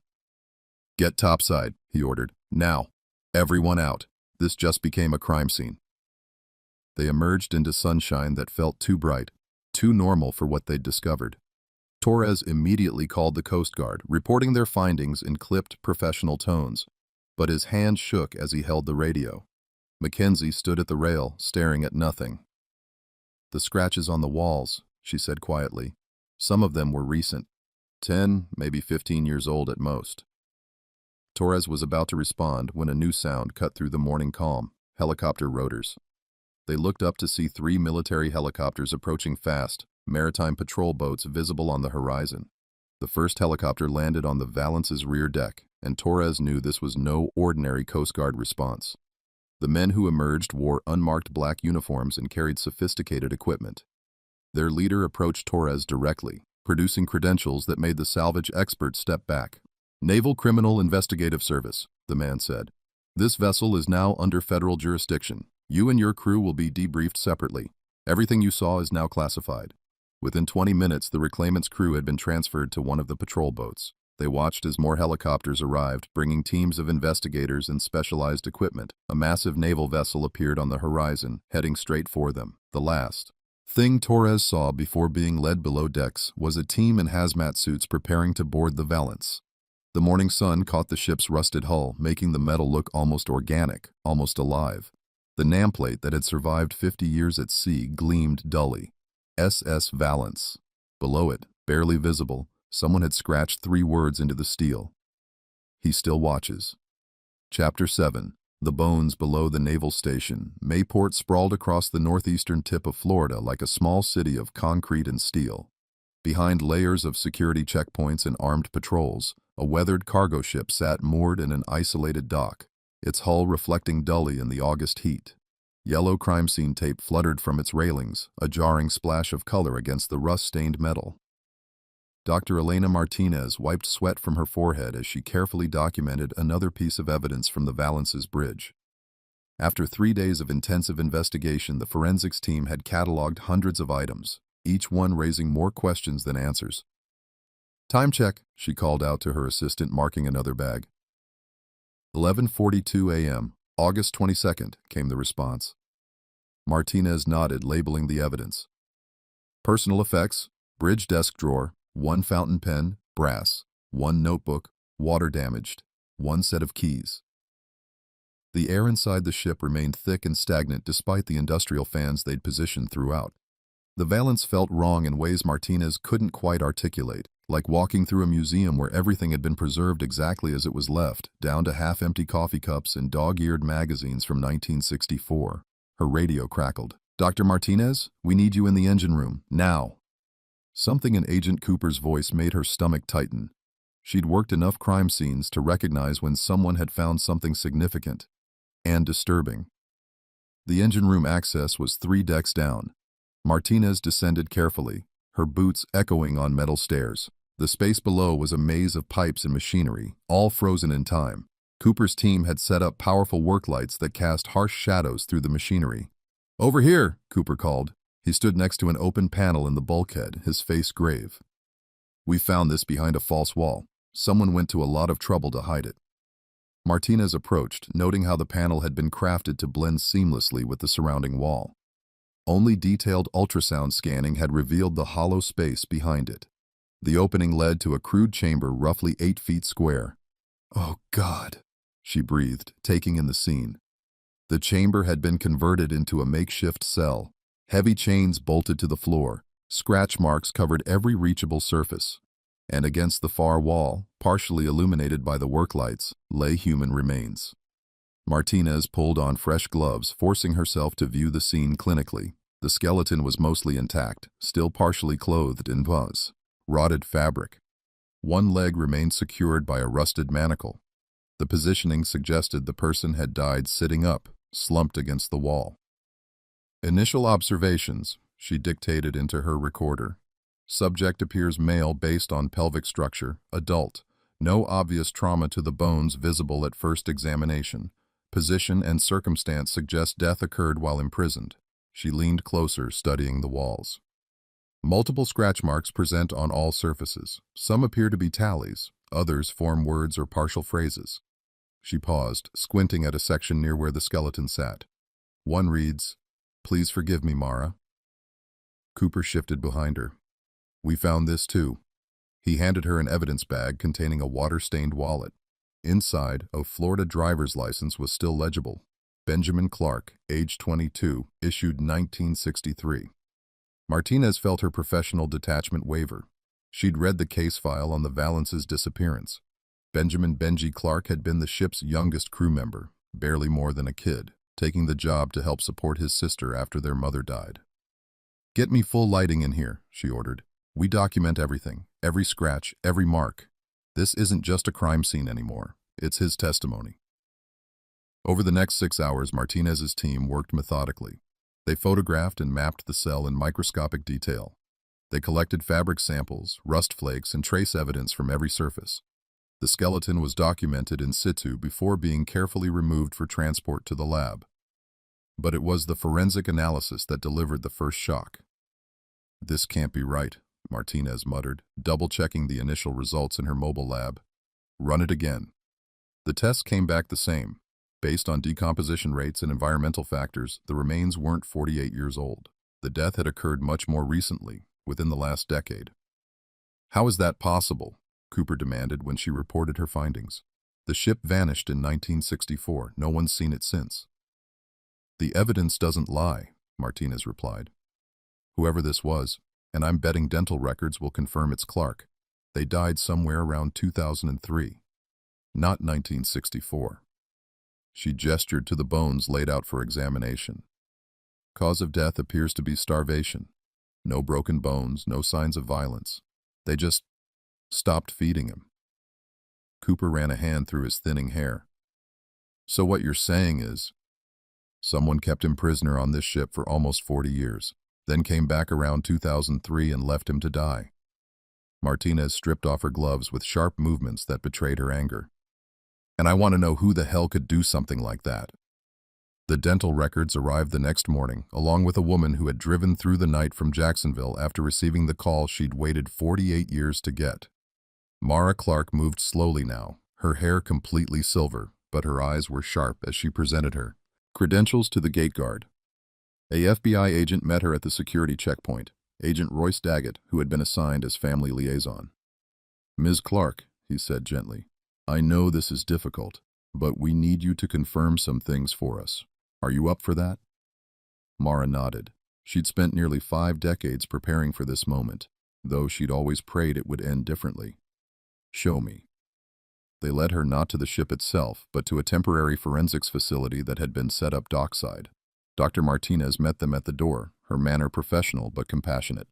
"Get topside," he ordered. "Now. Everyone out. This just became a crime scene." They emerged into sunshine that felt too bright, too normal for what they'd discovered. Torres immediately called the Coast Guard, reporting their findings in clipped, professional tones, but his hand shook as he held the radio. Mackenzie stood at the rail, staring at nothing. "The scratches on the walls," she said quietly. "Some of them were recent. 10, maybe 15 years old at most." Torres was about to respond when a new sound cut through the morning calm: helicopter rotors. They looked up to see 3 military helicopters approaching fast, maritime patrol boats visible on the horizon. The first helicopter landed on the Valence's rear deck, and Torres knew this was no ordinary Coast Guard response. The men who emerged wore unmarked black uniforms and carried sophisticated equipment. Their leader approached Torres directly, producing credentials that made the salvage expert step back. "Naval Criminal Investigative Service," the man said. "This vessel is now under federal jurisdiction. You and your crew will be debriefed separately. Everything you saw is now classified." Within 20 minutes, the reclaimant's crew had been transferred to one of the patrol boats. They watched as more helicopters arrived, bringing teams of investigators and specialized equipment. A massive naval vessel appeared on the horizon, heading straight for them. The last thing Torres saw before being led below decks was a team in hazmat suits preparing to board the Valence. The morning sun caught the ship's rusted hull, making the metal look almost organic, almost alive. The nameplate that had survived 50 years at sea gleamed dully. SS Valence. Below it, barely visible, someone had scratched 3 words into the steel. "He still watches." Chapter 7. The bones below the naval station. Mayport sprawled across the northeastern tip of Florida like a small city of concrete and steel. Behind layers of security checkpoints and armed patrols, a weathered cargo ship sat moored in an isolated dock, its hull reflecting dully in the August heat. Yellow crime scene tape fluttered from its railings, a jarring splash of color against the rust-stained metal. Dr. Elena Martinez wiped sweat from her forehead as she carefully documented another piece of evidence from the Valence's bridge. After 3 days of intensive investigation, the forensics team had cataloged hundreds of items, each one raising more questions than answers. "Time check," she called out to her assistant, marking another bag. 11:42 a.m., August 22nd, came the response. Martinez nodded, labeling the evidence. "Personal effects, bridge desk drawer, 1 fountain pen, brass, 1 notebook, water damaged, 1 set of keys." The air inside the ship remained thick and stagnant despite the industrial fans they'd positioned throughout. The Valence felt wrong in ways Martinez couldn't quite articulate, like walking through a museum where everything had been preserved exactly as it was left, down to half-empty coffee cups and dog-eared magazines from 1964. Her radio crackled. "Dr. Martinez, we need you in the engine room, now." Something in Agent Cooper's voice made her stomach tighten. She'd worked enough crime scenes to recognize when someone had found something significant and disturbing. The engine room access was 3 decks down. Martinez descended carefully, her boots echoing on metal stairs. The space below was a maze of pipes and machinery, all frozen in time. Cooper's team had set up powerful work lights that cast harsh shadows through the machinery. "Over here," Cooper called. He stood next to an open panel in the bulkhead, his face grave. "We found this behind a false wall. Someone went to a lot of trouble to hide it." Martinez approached, noting how the panel had been crafted to blend seamlessly with the surrounding wall. Only detailed ultrasound scanning had revealed the hollow space behind it. The opening led to a crude chamber roughly 8 feet square. "Oh, God," she breathed, taking in the scene. The chamber had been converted into a makeshift cell. Heavy chains bolted to the floor. Scratch marks covered every reachable surface. And against the far wall, partially illuminated by the work lights, lay human remains. Martinez pulled on fresh gloves, forcing herself to view the scene clinically. The skeleton was mostly intact, still partially clothed in rotted fabric. 1 leg remained secured by a rusted manacle. The positioning suggested the person had died sitting up, slumped against the wall. Initial observations, she dictated into her recorder. Subject appears male based on pelvic structure, adult. No obvious trauma to the bones visible at first examination. Position and circumstance suggest death occurred while imprisoned. She leaned closer, studying the walls. Multiple scratch marks present on all surfaces. Some appear to be tallies, others form words or partial phrases. She paused, squinting at a section near where the skeleton sat. One reads, "Please forgive me, Mara." Cooper shifted behind her. "We found this too." He handed her an evidence bag containing a water-stained wallet. Inside, a Florida driver's license was still legible. Benjamin Clark, age 22, issued 1963. Martinez felt her professional detachment waver. She'd read the case file on the Valance's disappearance. Benjamin "Benji" Clark had been the ship's youngest crew member, barely more than a kid, taking the job to help support his sister after their mother died. "Get me full lighting in here," she ordered. "We document everything, every scratch, every mark. This isn't just a crime scene anymore. It's his testimony." Over the next 6 hours, Martinez's team worked methodically. They photographed and mapped the cell in microscopic detail. They collected fabric samples, rust flakes, and trace evidence from every surface. The skeleton was documented in situ before being carefully removed for transport to the lab. But it was the forensic analysis that delivered the first shock. "This can't be right," Martinez muttered, double-checking the initial results in her mobile lab. "Run it again." The tests came back the same. Based on decomposition rates and environmental factors, the remains weren't 48 years old. The death had occurred much more recently, within the last decade. "How is that possible?" Cooper demanded when she reported her findings. "The ship vanished in 1964. No one's seen it since." "The evidence doesn't lie," Martinez replied. "Whoever this was, and I'm betting dental records will confirm it's Clark. They died somewhere around 2003, not 1964. She gestured to the bones laid out for examination. Cause of death appears to be starvation. No broken bones, no signs of violence. They just stopped feeding him. Cooper ran a hand through his thinning hair. "So what you're saying is, someone kept him prisoner on this ship for almost 40 years, then came back around 2003 and left him to die." Martinez stripped off her gloves with sharp movements that betrayed her anger. "And I want to know who the hell could do something like that." The dental records arrived the next morning, along with a woman who had driven through the night from Jacksonville after receiving the call she'd waited 48 years to get. Mara Clark moved slowly now, her hair completely silver, but her eyes were sharp as she presented her credentials to the gate guard. A FBI agent met her at the security checkpoint, Agent Royce Daggett, who had been assigned as family liaison. "Ms. Clark," he said gently, "I know this is difficult, but we need you to confirm some things for us. Are you up for that?" Mara nodded. She'd spent nearly 5 decades preparing for this moment, though she'd always prayed it would end differently. "Show me." They led her not to the ship itself, but to a temporary forensics facility that had been set up dockside. Dr. Martinez met them at the door, her manner professional but compassionate.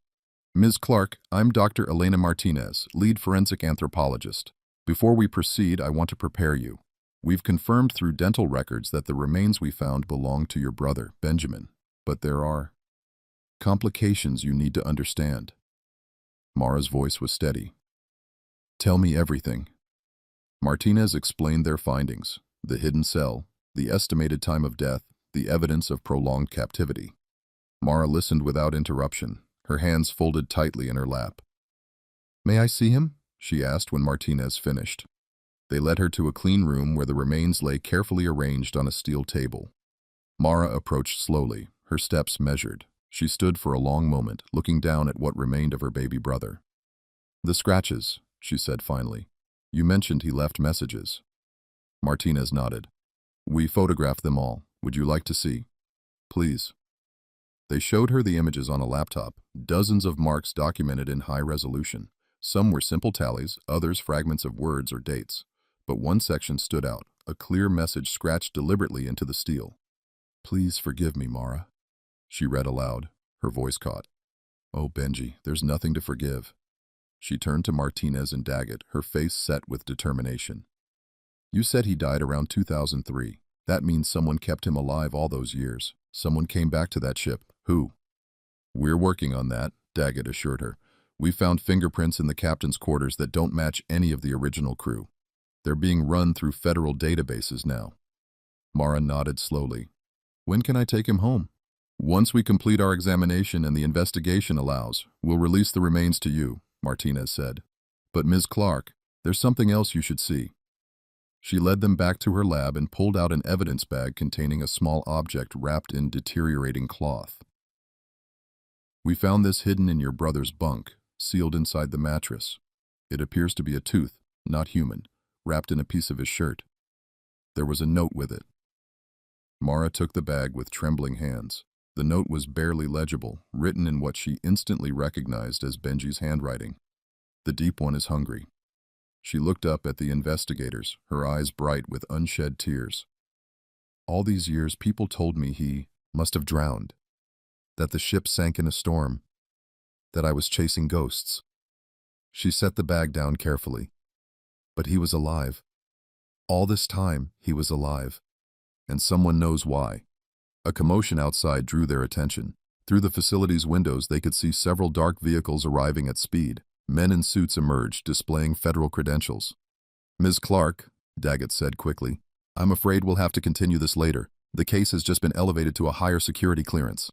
"Ms. Clark, I'm Dr. Elena Martinez, lead forensic anthropologist. Before we proceed, I want to prepare you. We've confirmed through dental records that the remains we found belong to your brother, Benjamin, but there are complications you need to understand." Mara's voice was steady. "Tell me everything." Martinez explained their findings: the hidden cell, the estimated time of death, the evidence of prolonged captivity. Mara listened without interruption, her hands folded tightly in her lap. "May I see him?" she asked when Martinez finished. They led her to a clean room where the remains lay carefully arranged on a steel table. Mara approached slowly, her steps measured. She stood for a long moment, looking down at what remained of her baby brother. "The scratches," she said finally. "You mentioned he left messages." Martinez nodded. "We photographed them all. Would you like to see?" "Please." They showed her the images on a laptop, dozens of marks documented in high resolution. Some were simple tallies, others fragments of words or dates. But one section stood out, a clear message scratched deliberately into the steel. "Please forgive me, Mara." She read aloud, her voice caught. "Oh, Benji, there's nothing to forgive." She turned to Martinez and Daggett, her face set with determination. "You said he died around 2003. That means someone kept him alive all those years. Someone came back to that ship. Who? We're working on that, Daggett assured her. We found fingerprints in the captain's quarters that don't match any of the original crew. They're being run through federal databases now. Mara nodded slowly. When can I take him home? Once we complete our examination and the investigation allows, we'll release the remains to you, Martinez said. But Ms. Clark, there's something else you should see. She led them back to her lab and pulled out an evidence bag containing a small object wrapped in deteriorating cloth. We found this hidden in your brother's bunk, sealed inside the mattress. It appears to be a tooth, not human, wrapped in a piece of his shirt. There was a note with it. Mara took the bag with trembling hands. The note was barely legible, written in what she instantly recognized as Benji's handwriting. The deep one is hungry. She looked up at the investigators, her eyes bright with unshed tears. All these years, people told me he must have drowned, that the ship sank in a storm, that I was chasing ghosts. She set the bag down carefully. But he was alive. All this time, he was alive. And someone knows why. A commotion outside drew their attention. Through the facility's windows, they could see several dark vehicles arriving at speed. Men in suits emerged, displaying federal credentials. Ms. Clark, Daggett said quickly, I'm afraid we'll have to continue this later. The case has just been elevated to a higher security clearance.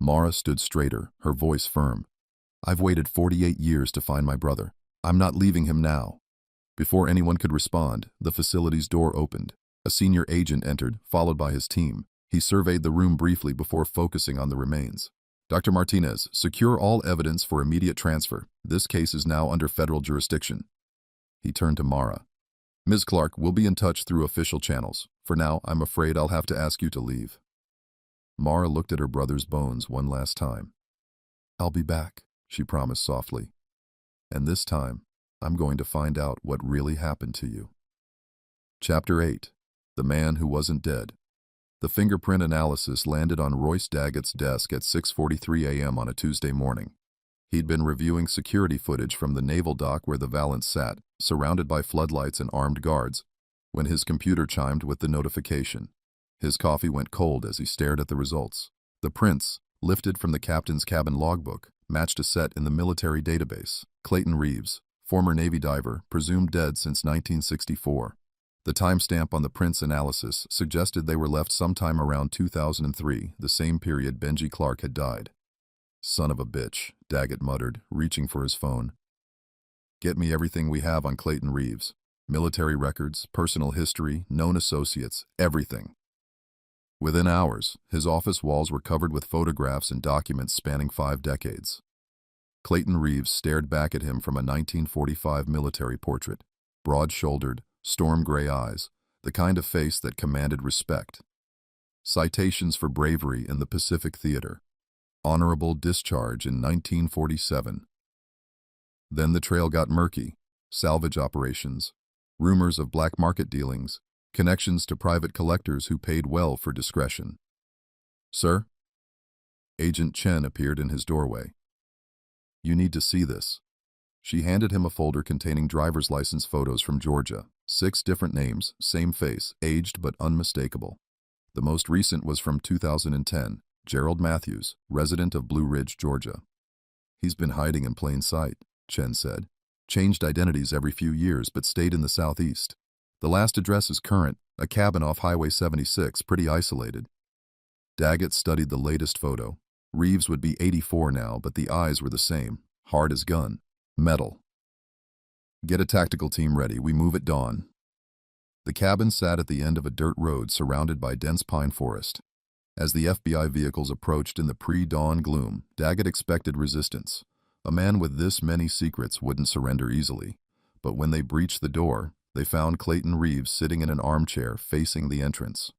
Mara stood straighter, her voice firm. I've waited 48 years to find my brother. I'm not leaving him now. Before anyone could respond, the facility's door opened. A senior agent entered, followed by his team. He surveyed the room briefly before focusing on the remains. Dr. Martinez, secure all evidence for immediate transfer. This case is now under federal jurisdiction. He turned to Mara. Ms. Clark, we'll be in touch through official channels. For now, I'm afraid I'll have to ask you to leave. Mara looked at her brother's bones one last time. I'll be back, she promised softly. And this time, I'm going to find out what really happened to you. Chapter 8. The Man Who Wasn't Dead. The fingerprint analysis landed on Royce Daggett's desk at 6:43 a.m. on a Tuesday morning. He'd been reviewing security footage from the naval dock where the Valance sat, surrounded by floodlights and armed guards, when his computer chimed with the notification. His coffee went cold as he stared at the results. The prints, lifted from the captain's cabin logbook, matched a set in the military database. Clayton Reeves, former Navy diver, presumed dead since 1964. The timestamp on the prints analysis suggested they were left sometime around 2003, the same period Benji Clark had died. Son of a bitch, Daggett muttered, reaching for his phone. Get me everything we have on Clayton Reeves. Military records, personal history, known associates, everything. Within hours, his office walls were covered with photographs and documents spanning 5 decades. Clayton Reeves stared back at him from a 1945 military portrait. Broad-shouldered, storm gray eyes, the kind of face that commanded respect. Citations for bravery in the Pacific Theater. Honorable discharge in 1947. Then the trail got murky. Salvage operations, rumors of black market dealings, connections to private collectors who paid well for discretion. Sir? Agent Chen appeared in his doorway. You need to see this. She handed him a folder containing driver's license photos from Georgia. 6 different names, same face, aged but unmistakable. The most recent was from 2010, Gerald Matthews, resident of Blue Ridge, Georgia. He's been hiding in plain sight, Chen said. Changed identities every few years but stayed in the southeast. The last address is current, a cabin off Highway 76, pretty isolated. Daggett studied the latest photo. Reeves would be 84 now, but the eyes were the same, hard as gun. Metal. Get a tactical team ready, we move at dawn. The cabin sat at the end of a dirt road surrounded by dense pine forest. As the FBI vehicles approached in the pre-dawn gloom, Daggett expected resistance. A man with this many secrets wouldn't surrender easily. But when they breached the door, they found Clayton Reeves sitting in an armchair facing the entrance.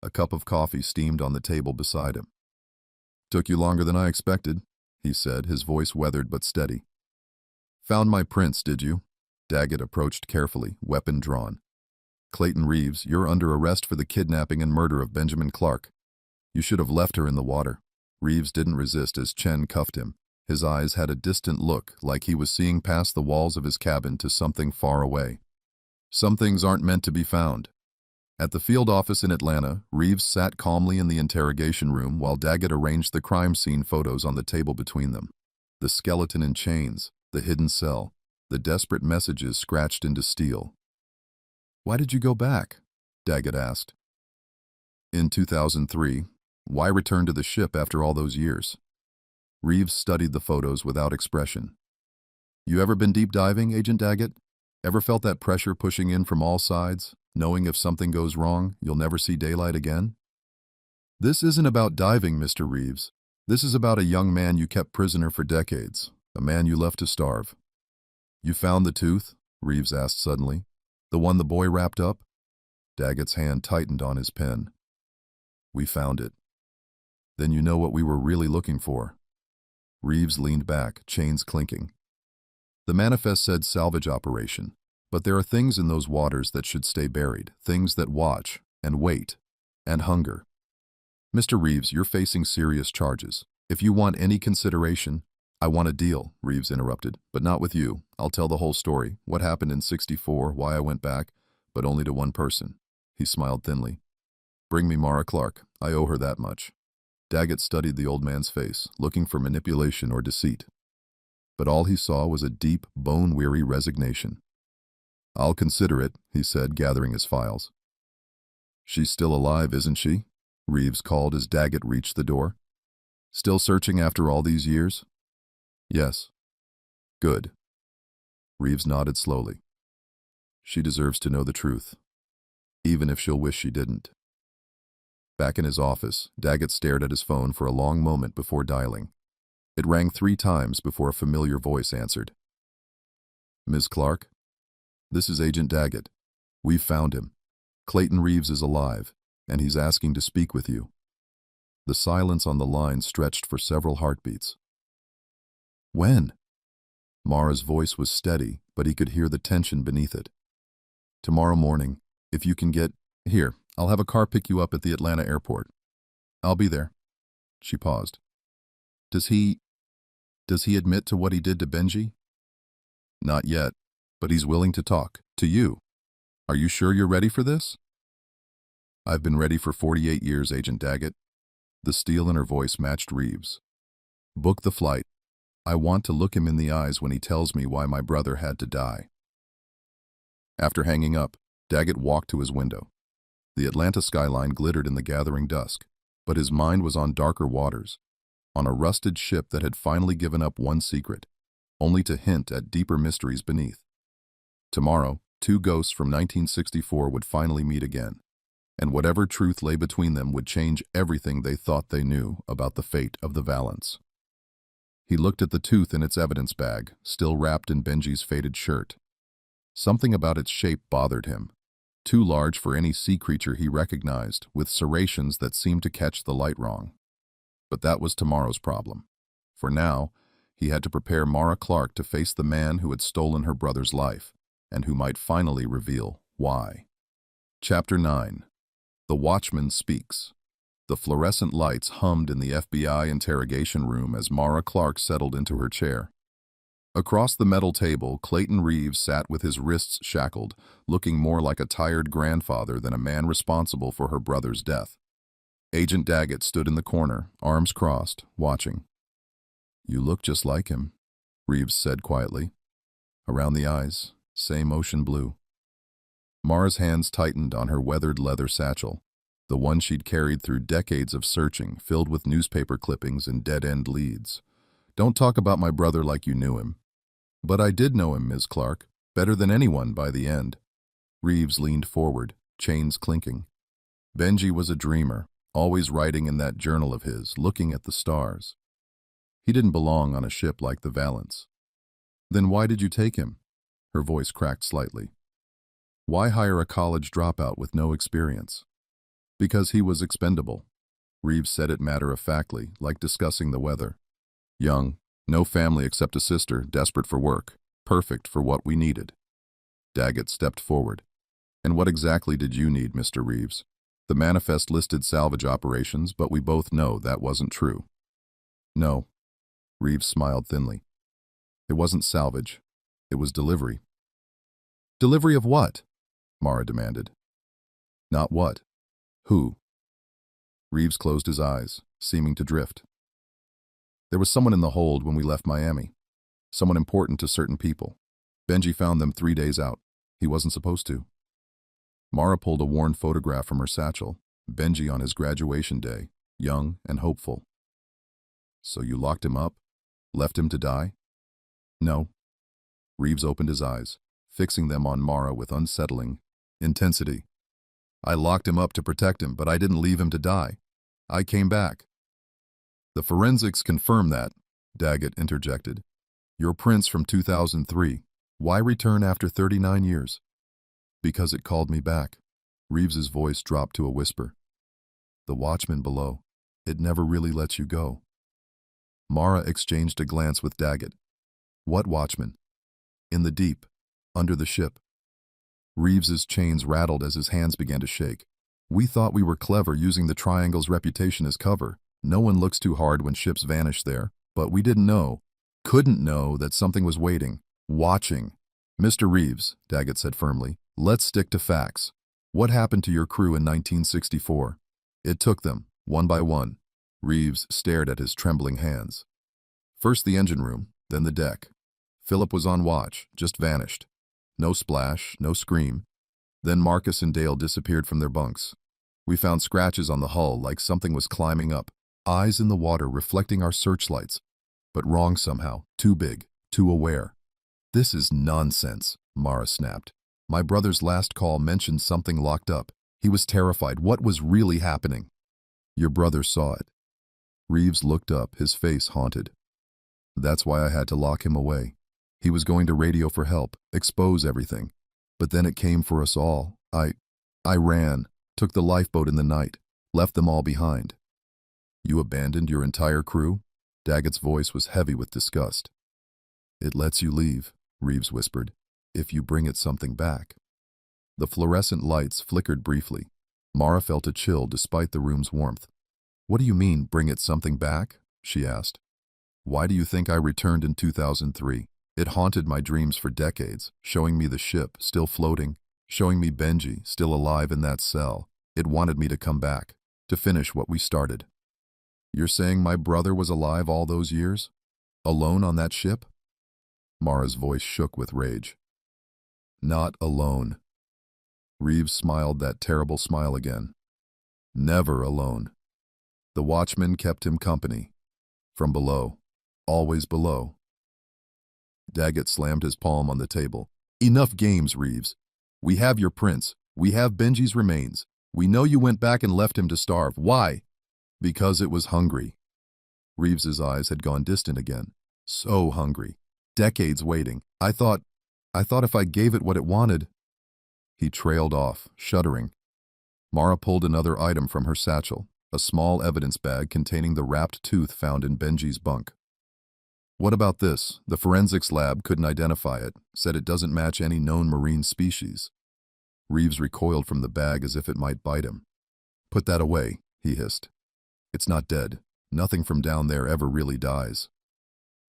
A cup of coffee steamed on the table beside him. Took you longer than I expected, he said, his voice weathered but steady. Found my prints, did you? Daggett approached carefully, weapon drawn. Clayton Reeves, you're under arrest for the kidnapping and murder of Benjamin Clark. You should have left her in the water. Reeves didn't resist as Chen cuffed him. His eyes had a distant look, like he was seeing past the walls of his cabin to something far away. Some things aren't meant to be found. At the field office in Atlanta, Reeves sat calmly in the interrogation room while Daggett arranged the crime scene photos on the table between them. The skeleton in chains, the hidden cell, the desperate messages scratched into steel. "Why did you go back?" Daggett asked. "In 2003, why return to the ship after all those years?" Reeves studied the photos without expression. "You ever been deep diving, Agent Daggett? Ever felt that pressure pushing in from all sides, knowing if something goes wrong, you'll never see daylight again?" "This isn't about diving, Mr. Reeves. This is about a young man you kept prisoner for decades, a man you left to starve." "You found the tooth?" Reeves asked suddenly. "The one the boy wrapped up?" Daggett's hand tightened on his pen. "We found it." "Then you know what we were really looking for." Reeves leaned back, chains clinking. "The manifest said salvage operation, but there are things in those waters that should stay buried, things that watch, and wait, and hunger." "Mr. Reeves, you're facing serious charges. If you want any consideration—" "I want a deal," Reeves interrupted, "but not with you. I'll tell the whole story, what happened in '64, why I went back, but only to one person." He smiled thinly. "Bring me Mara Clark. I owe her that much." Daggett studied the old man's face, looking for manipulation or deceit. But all he saw was a deep, bone-weary resignation. "I'll consider it," he said, gathering his files. "She's still alive, isn't she?" Reeves called as Daggett reached the door. "Still searching after all these years?" "Yes." "Good." Reeves nodded slowly. "She deserves to know the truth, even if she'll wish she didn't." Back in his office, Daggett stared at his phone for a long moment before dialing. It rang 3 times before a familiar voice answered. "Ms. Clark? This is Agent Daggett. We've found him. Clayton Reeves is alive, and he's asking to speak with you." The silence on the line stretched for several heartbeats. "When?" Mara's voice was steady, but he could hear the tension beneath it. "Tomorrow morning, if you can get here. I'll have a car pick you up at the Atlanta airport." "I'll be there." She paused. Does he admit to what he did to Benji?" "Not yet, but he's willing to talk. To you. Are you sure you're ready for this?" "I've been ready for 48 years, Agent Daggett." The steel in her voice matched Reeves. "Book the flight. I want to look him in the eyes when he tells me why my brother had to die." After hanging up, Daggett walked to his window. The Atlanta skyline glittered in the gathering dusk, but his mind was on darker waters, on a rusted ship that had finally given up one secret, only to hint at deeper mysteries beneath. Tomorrow, 2 ghosts from 1964 would finally meet again, and whatever truth lay between them would change everything they thought they knew about the fate of the Valance. He looked at the tooth in its evidence bag, still wrapped in Benji's faded shirt. Something about its shape bothered him. Too large for any sea creature he recognized, with serrations that seemed to catch the light wrong. But that was tomorrow's problem. For now, he had to prepare Mara Clark to face the man who had stolen her brother's life, and who might finally reveal why. Chapter 9. The Watchman Speaks. The fluorescent lights hummed in the FBI interrogation room as Mara Clark settled into her chair. Across the metal table, Clayton Reeves sat with his wrists shackled, looking more like a tired grandfather than a man responsible for her brother's death. Agent Daggett stood in the corner, arms crossed, watching. "You look just like him," Reeves said quietly. Around the eyes, same ocean blue. Mara's hands tightened on her weathered leather satchel, the one she'd carried through decades of searching, filled with newspaper clippings and dead-end leads. "Don't talk about my brother like you knew him." "But I did know him, Ms. Clark, better than anyone by the end." Reeves leaned forward, chains clinking. "Benji was a dreamer, always writing in that journal of his, looking at the stars. He didn't belong on a ship like the Valance." "Then why did you take him?" Her voice cracked slightly. "Why hire a college dropout with no experience?" "Because he was expendable." Reeves said it matter-of-factly, like discussing the weather. "Young, no family except a sister, desperate for work, perfect for what we needed." Daggett stepped forward. "And what exactly did you need, Mr. Reeves? The manifest listed salvage operations, but we both know that wasn't true." "No." Reeves smiled thinly. "It wasn't salvage. It was delivery." "Delivery of what?" Mara demanded. Not what? Who? Reeves closed his eyes, seeming to drift. There was someone in the hold when we left Miami. Someone important to certain people. Benji found them 3 days out. He wasn't supposed to. Mara pulled a worn photograph from her satchel. Benji on his graduation day, young and hopeful. So you locked him up? Left him to die? No. Reeves opened his eyes, fixing them on Mara with unsettling intensity. I locked him up to protect him, but I didn't leave him to die. I came back. The forensics confirm that, Daggett interjected. Your prints from 2003. Why return after 39 years? Because it called me back. Reeves's voice dropped to a whisper. The watchman below. It never really lets you go. Mara exchanged a glance with Daggett. What watchman? In the deep, under the ship. Reeves's chains rattled as his hands began to shake. We thought we were clever using the Triangle's reputation as cover. No one looks too hard when ships vanish there, but we couldn't know that something was waiting, watching. Mr. Reeves, Daggett said firmly, let's stick to facts. What happened to your crew in 1964? It took them, one by one. Reeves stared at his trembling hands. First the engine room, then the deck. Philip was on watch, just vanished. No splash, no scream. Then Marcus and Dale disappeared from their bunks. We found scratches on the hull like something was climbing up, eyes in the water reflecting our searchlights. But wrong somehow, too big, too aware. This is nonsense, Mara snapped. My brother's last call mentioned something locked up. He was terrified. What was really happening? Your brother saw it. Reeves looked up, his face haunted. That's why I had to lock him away. He was going to radio for help, expose everything. But then it came for us all. I ran, took the lifeboat in the night, left them all behind. You abandoned your entire crew? Daggett's voice was heavy with disgust. It lets you leave, Reeves whispered, if you bring it something back. The fluorescent lights flickered briefly. Mara felt a chill despite the room's warmth. What do you mean, bring it something back? She asked. Why do you think I returned in 2003? It haunted my dreams for decades, showing me the ship still floating, showing me Benji still alive in that cell. It wanted me to come back, to finish what we started. You're saying my brother was alive all those years? Alone on that ship? Mara's voice shook with rage. Not alone. Reeves smiled that terrible smile again. Never alone. The watchman kept him company. From below. Always below. Daggett slammed his palm on the table. Enough games, Reeves. We have your prints. We have Benji's remains. We know you went back and left him to starve. Why? Because it was hungry. Reeves's eyes had gone distant again. So hungry. Decades waiting. I thought if I gave it what it wanted. He trailed off, shuddering. Mara pulled another item from her satchel, a small evidence bag containing the wrapped tooth found in Benji's bunk. What about this? The forensics lab couldn't identify it, said it doesn't match any known marine species. Reeves recoiled from the bag as if it might bite him. Put that away, he hissed. It's not dead. Nothing from down there ever really dies.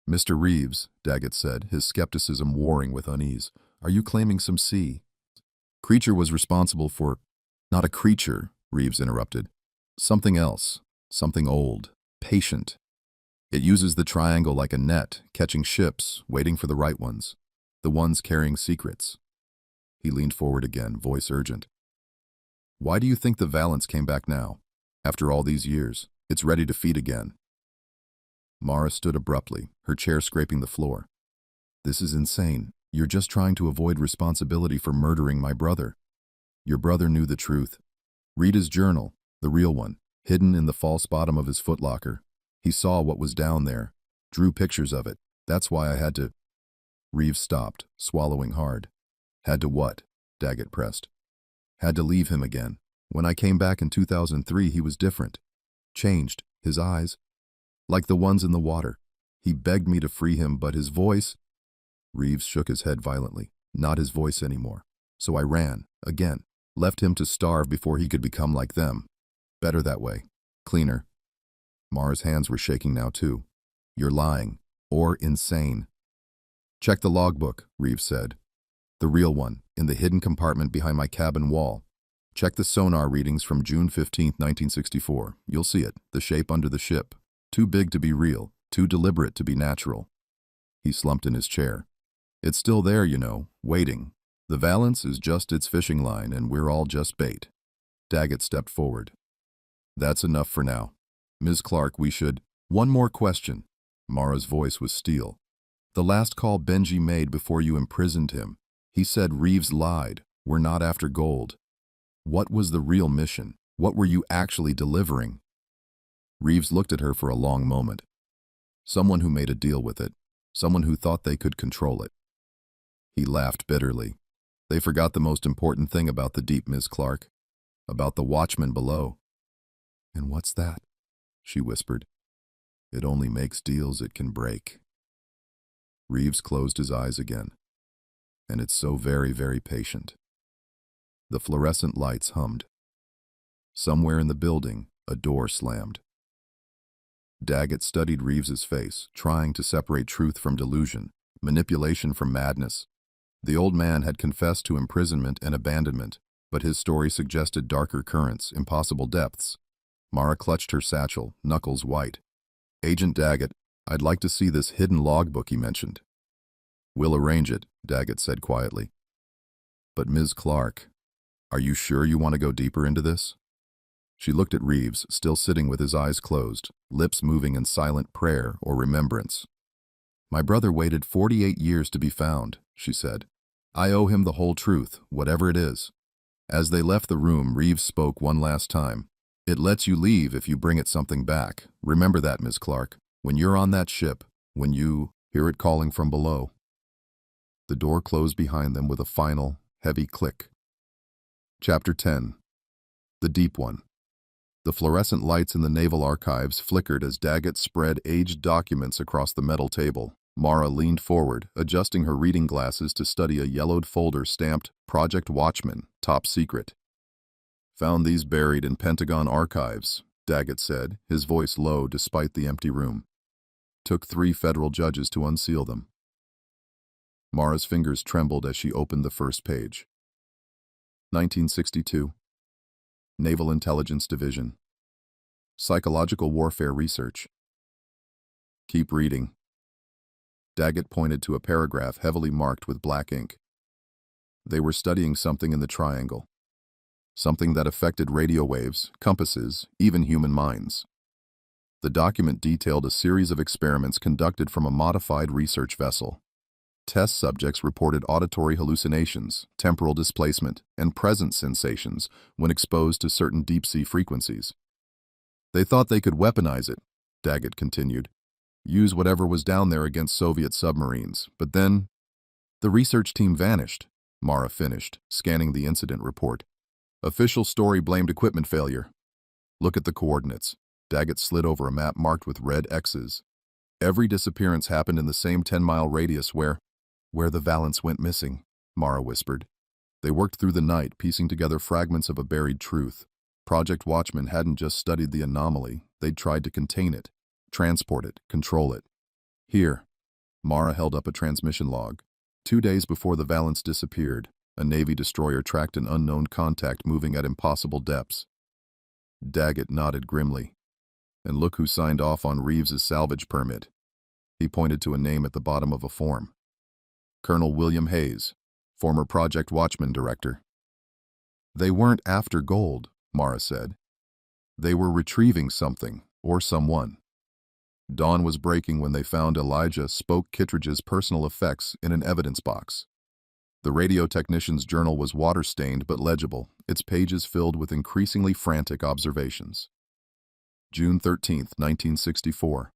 Mr. Reeves, Daggett said, his skepticism warring with unease, are you claiming some sea creature was responsible for— Not a creature, Reeves interrupted. Something else. Something old. Patient. It uses the triangle like a net, catching ships, waiting for the right ones. The ones carrying secrets. He leaned forward again, voice urgent. Why do you think the Valence came back now? After all these years, it's ready to feed again. Mara stood abruptly, her chair scraping the floor. This is insane. You're just trying to avoid responsibility for murdering my brother. Your brother knew the truth. Read his journal, the real one, hidden in the false bottom of his footlocker. He saw what was down there, drew pictures of it. That's why I had to— Reeves stopped, swallowing hard. Had to what? Daggett pressed. Had to leave him again. When I came back in 2003, he was different. Changed, his eyes. Like the ones in the water. He begged me to free him, but his voice— Reeves shook his head violently. Not his voice anymore. So I ran, again. Left him to starve before he could become like them. Better that way. Cleaner. Mara's hands were shaking now too. You're lying. Or insane. Check the logbook, Reeves said. The real one, in the hidden compartment behind my cabin wall. Check the sonar readings from June 15, 1964. You'll see it, the shape under the ship. Too big to be real, too deliberate to be natural. He slumped in his chair. It's still there, you know, waiting. The Valence is just its fishing line, and we're all just bait. Daggett stepped forward. That's enough for now. Ms. Clark, we should— One more question. Mara's voice was steel. The last call Benji made before you imprisoned him. He said Reeves lied. We're not after gold. What was the real mission? What were you actually delivering? Reeves looked at her for a long moment. Someone who made a deal with it. Someone who thought they could control it. He laughed bitterly. They forgot the most important thing about the deep, Ms. Clark. About the watchman below. And what's that? She whispered. It only makes deals it can break. Reeves closed his eyes again. And it's so very, very patient. The fluorescent lights hummed. Somewhere in the building, a door slammed. Daggett studied Reeves's face, trying to separate truth from delusion, manipulation from madness. The old man had confessed to imprisonment and abandonment, but his story suggested darker currents, impossible depths. Mara clutched her satchel, knuckles white. Agent Daggett, I'd like to see this hidden logbook he mentioned. We'll arrange it, Daggett said quietly. But Ms. Clark, are you sure you want to go deeper into this? She looked at Reeves, still sitting with his eyes closed, lips moving in silent prayer or remembrance. My brother waited 48 years to be found, she said. I owe him the whole truth, whatever it is. As they left the room, Reeves spoke one last time. It lets you leave if you bring it something back. Remember that, Ms. Clark. When you're on that ship, when you hear it calling from below. The door closed behind them with a final, heavy click. Chapter 10. The Deep One. The fluorescent lights in the Naval Archives flickered as Daggett spread aged documents across the metal table. Mara leaned forward, adjusting her reading glasses to study a yellowed folder stamped Project Watchman, Top Secret. Found these buried in Pentagon archives, Daggett said, his voice low despite the empty room. Took 3 federal judges to unseal them. Mara's fingers trembled as she opened the first page. 1962. Naval Intelligence Division. Psychological Warfare Research. Keep reading. Daggett pointed to a paragraph heavily marked with black ink. They were studying something in the triangle. Something that affected radio waves, compasses, even human minds. The document detailed a series of experiments conducted from a modified research vessel. Test subjects reported auditory hallucinations, temporal displacement, and presence sensations when exposed to certain deep-sea frequencies. They thought they could weaponize it, Daggett continued. Use whatever was down there against Soviet submarines, but then the research team vanished, Mara finished, scanning the incident report. Official story blamed equipment failure. Look at the coordinates. Daggett slid over a map marked with red X's. Every disappearance happened in the same 10-mile radius where the Valence went missing, Mara whispered. They worked through the night, piecing together fragments of a buried truth. Project Watchman hadn't just studied the anomaly, they'd tried to contain it, transport it, control it. Here, Mara held up a transmission log. 2 days before the Valence disappeared, a Navy destroyer tracked an unknown contact moving at impossible depths. Daggett nodded grimly. And look who signed off on Reeves's salvage permit. He pointed to a name at the bottom of a form. Colonel William Hayes, former Project Watchman director. They weren't after gold, Mara said. They were retrieving something, or someone. Dawn was breaking when they found Elijah Spoke Kittredge's personal effects in an evidence box. The radio technician's journal was water-stained but legible, its pages filled with increasingly frantic observations. June 13, 1964.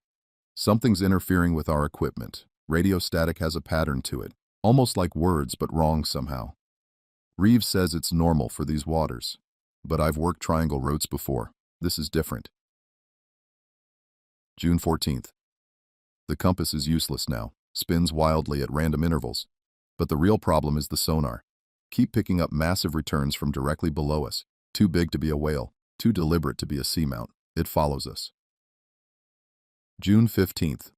Something's interfering with our equipment. Radio static has a pattern to it, almost like words but wrong somehow. Reeves says it's normal for these waters, but I've worked triangle routes before. This is different. June 14th. The compass is useless now, spins wildly at random intervals. But the real problem is the sonar. Keep picking up massive returns from directly below us. Too big to be a whale, too deliberate to be a seamount. It follows us. June 15th.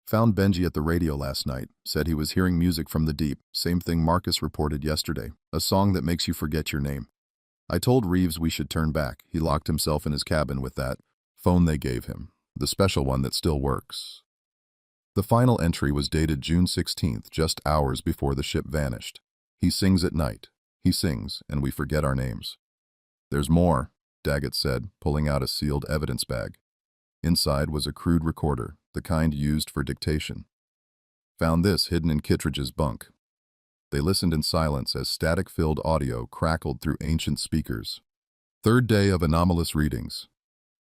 Found Benji at the radio last night. Said he was hearing music from the deep. Same thing Marcus reported yesterday. A song that makes you forget your name. I told Reeves we should turn back. He locked himself in his cabin with that phone they gave him, the special one that still works. The final entry was dated June 16th, just hours before the ship vanished. He sings at night. He sings, and we forget our names. There's more, Daggett said, pulling out a sealed evidence bag. Inside was a crude recorder, the kind used for dictation. Found this hidden in Kittredge's bunk. They listened in silence as static-filled audio crackled through ancient speakers. Third day of anomalous readings.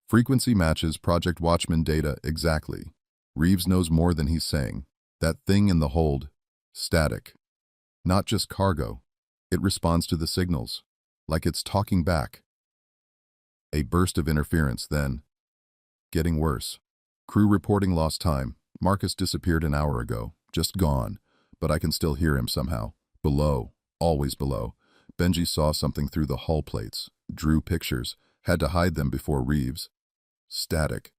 Frequency matches Project Watchman data exactly. Reeves knows more than he's saying. That thing in the hold, static. Not just cargo. It responds to the signals, like it's talking back. A burst of interference, then. Getting worse. Crew reporting lost time. Marcus disappeared an hour ago, just gone, but I can still hear him somehow. Below, always below. Benji saw something through the hull plates, drew pictures, had to hide them before Reeves. Static.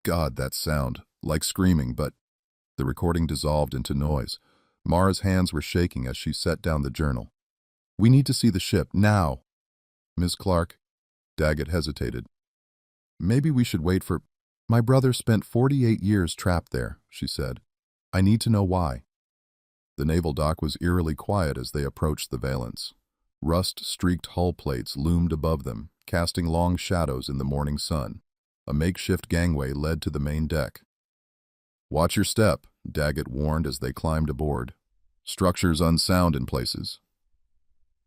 God, that sound, like screaming, but the recording dissolved into noise. Mara's hands were shaking as she set down the journal. We need to see the ship, now. Ms. Clark, Daggett hesitated. Maybe we should wait for... My brother spent 48 years trapped there, she said. I need to know why. The naval dock was eerily quiet as they approached the Valence. Rust-streaked hull plates loomed above them, casting long shadows in the morning sun. A makeshift gangway led to the main deck. Watch your step, Daggett warned as they climbed aboard. Structures unsound in places.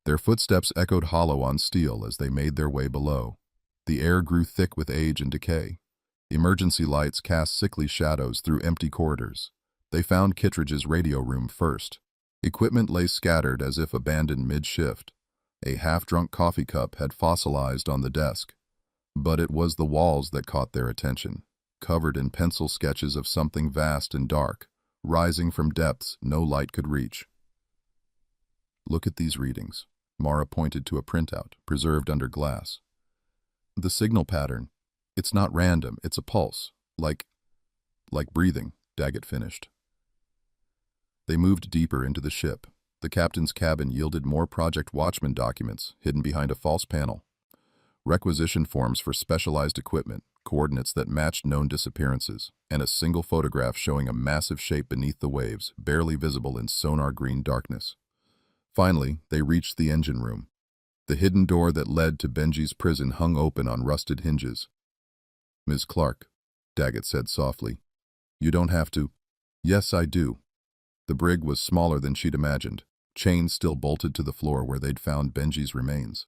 Their footsteps echoed hollow on steel as they made their way below. The air grew thick with age and decay. Emergency lights cast sickly shadows through empty corridors. They found Kittredge's radio room first. Equipment lay scattered as if abandoned mid-shift. A half-drunk coffee cup had fossilized on the desk. But it was the walls that caught their attention, covered in pencil sketches of something vast and dark, rising from depths no light could reach. Look at these readings. Mara pointed to a printout, preserved under glass. The signal pattern. It's not random, it's a pulse. Like breathing, Daggett finished. They moved deeper into the ship. The captain's cabin yielded more Project Watchman documents, hidden behind a false panel. Requisition forms for specialized equipment, coordinates that matched known disappearances, and a single photograph showing a massive shape beneath the waves, barely visible in sonar-green darkness. Finally, they reached the engine room. The hidden door that led to Benji's prison hung open on rusted hinges. Ms. Clark, Daggett said softly, you don't have to. Yes, I do. The brig was smaller than she'd imagined, chains still bolted to the floor where they'd found Benji's remains.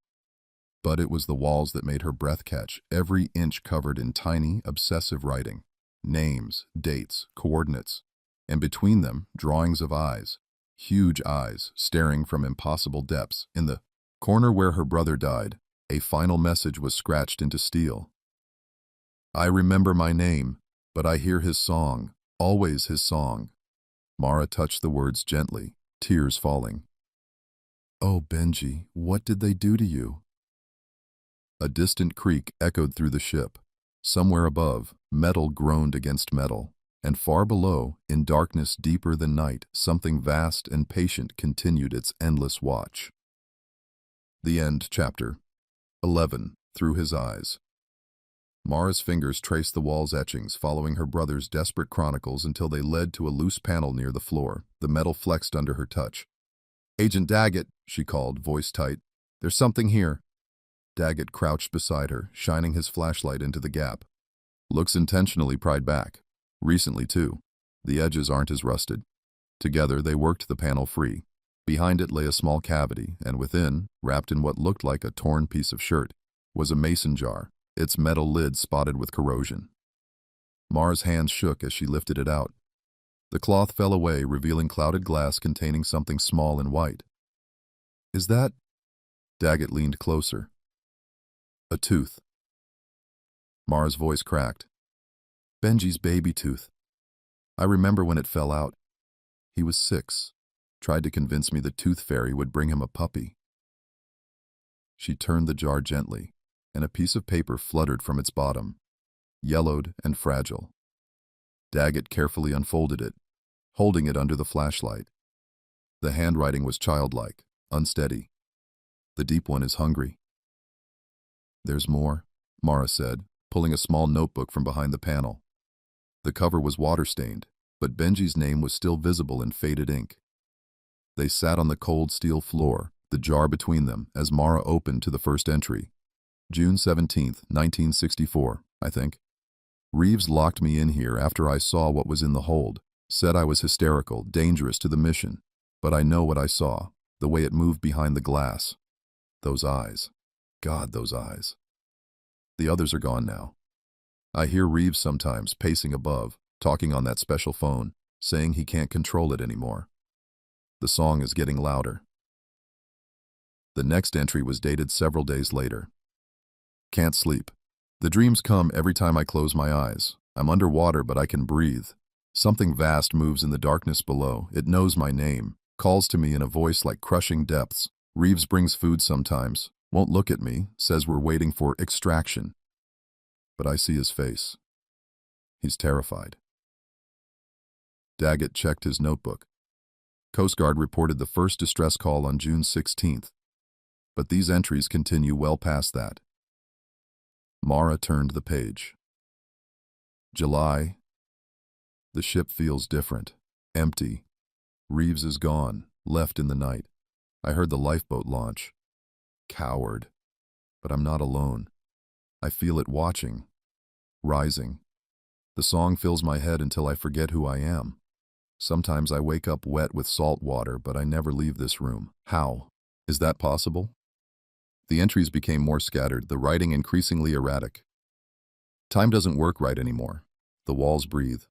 But it was the walls that made her breath catch, every inch covered in tiny, obsessive writing. Names, dates, coordinates, and between them, drawings of eyes. Huge eyes, staring from impossible depths. In the corner where her brother died, a final message was scratched into steel. I remember my name, but I hear his song, always his song. Mara touched the words gently, tears falling. Oh, Benji, what did they do to you? A distant creak echoed through the ship. Somewhere above, metal groaned against metal, and far below, in darkness deeper than night, something vast and patient continued its endless watch. The end, chapter 11, Through His Eyes. Mara's fingers traced the wall's etchings, following her brother's desperate chronicles until they led to a loose panel near the floor. The metal flexed under her touch. Agent Daggett, she called, voice tight. There's something here. Daggett crouched beside her, shining his flashlight into the gap. Looks intentionally pried back. Recently, too. The edges aren't as rusted. Together, they worked the panel free. Behind it lay a small cavity, and within, wrapped in what looked like a torn piece of shirt, was a mason jar, its metal lid spotted with corrosion. Mara's hands shook as she lifted it out. The cloth fell away, revealing clouded glass containing something small and white. Is that... Daggett leaned closer. A tooth. Mara's voice cracked. Benji's baby tooth. I remember when it fell out. He was 6. Tried to convince me the tooth fairy would bring him a puppy. She turned the jar gently, and a piece of paper fluttered from its bottom, yellowed and fragile. Daggett carefully unfolded it, holding it under the flashlight. The handwriting was childlike, unsteady. The deep one is hungry. There's more, Mara said, pulling a small notebook from behind the panel. The cover was water-stained, but Benji's name was still visible in faded ink. They sat on the cold steel floor, the jar between them, as Mara opened to the first entry. June 17th, 1964, I think. Reeves locked me in here after I saw what was in the hold, said I was hysterical, dangerous to the mission. But I know what I saw, the way it moved behind the glass. Those eyes. God, those eyes. The others are gone now. I hear Reeves sometimes pacing above, talking on that special phone, saying he can't control it anymore. The song is getting louder. The next entry was dated several days later. Can't sleep. The dreams come every time I close my eyes. I'm underwater, but I can breathe. Something vast moves in the darkness below. It knows my name, calls to me in a voice like crushing depths. Reeves brings food sometimes, won't look at me, says we're waiting for extraction. But I see his face. He's terrified. Daggett checked his notebook. Coast Guard reported the first distress call on June 16th. But these entries continue well past that. Mara turned the page. July. The ship feels different. Empty. Reeves is gone, left in the night. I heard the lifeboat launch. Coward. But I'm not alone. I feel it watching. Rising. The song fills my head until I forget who I am. Sometimes I wake up wet with salt water, but I never leave this room. How? Is that possible? The entries became more scattered, the writing increasingly erratic. Time doesn't work right anymore. The walls breathe.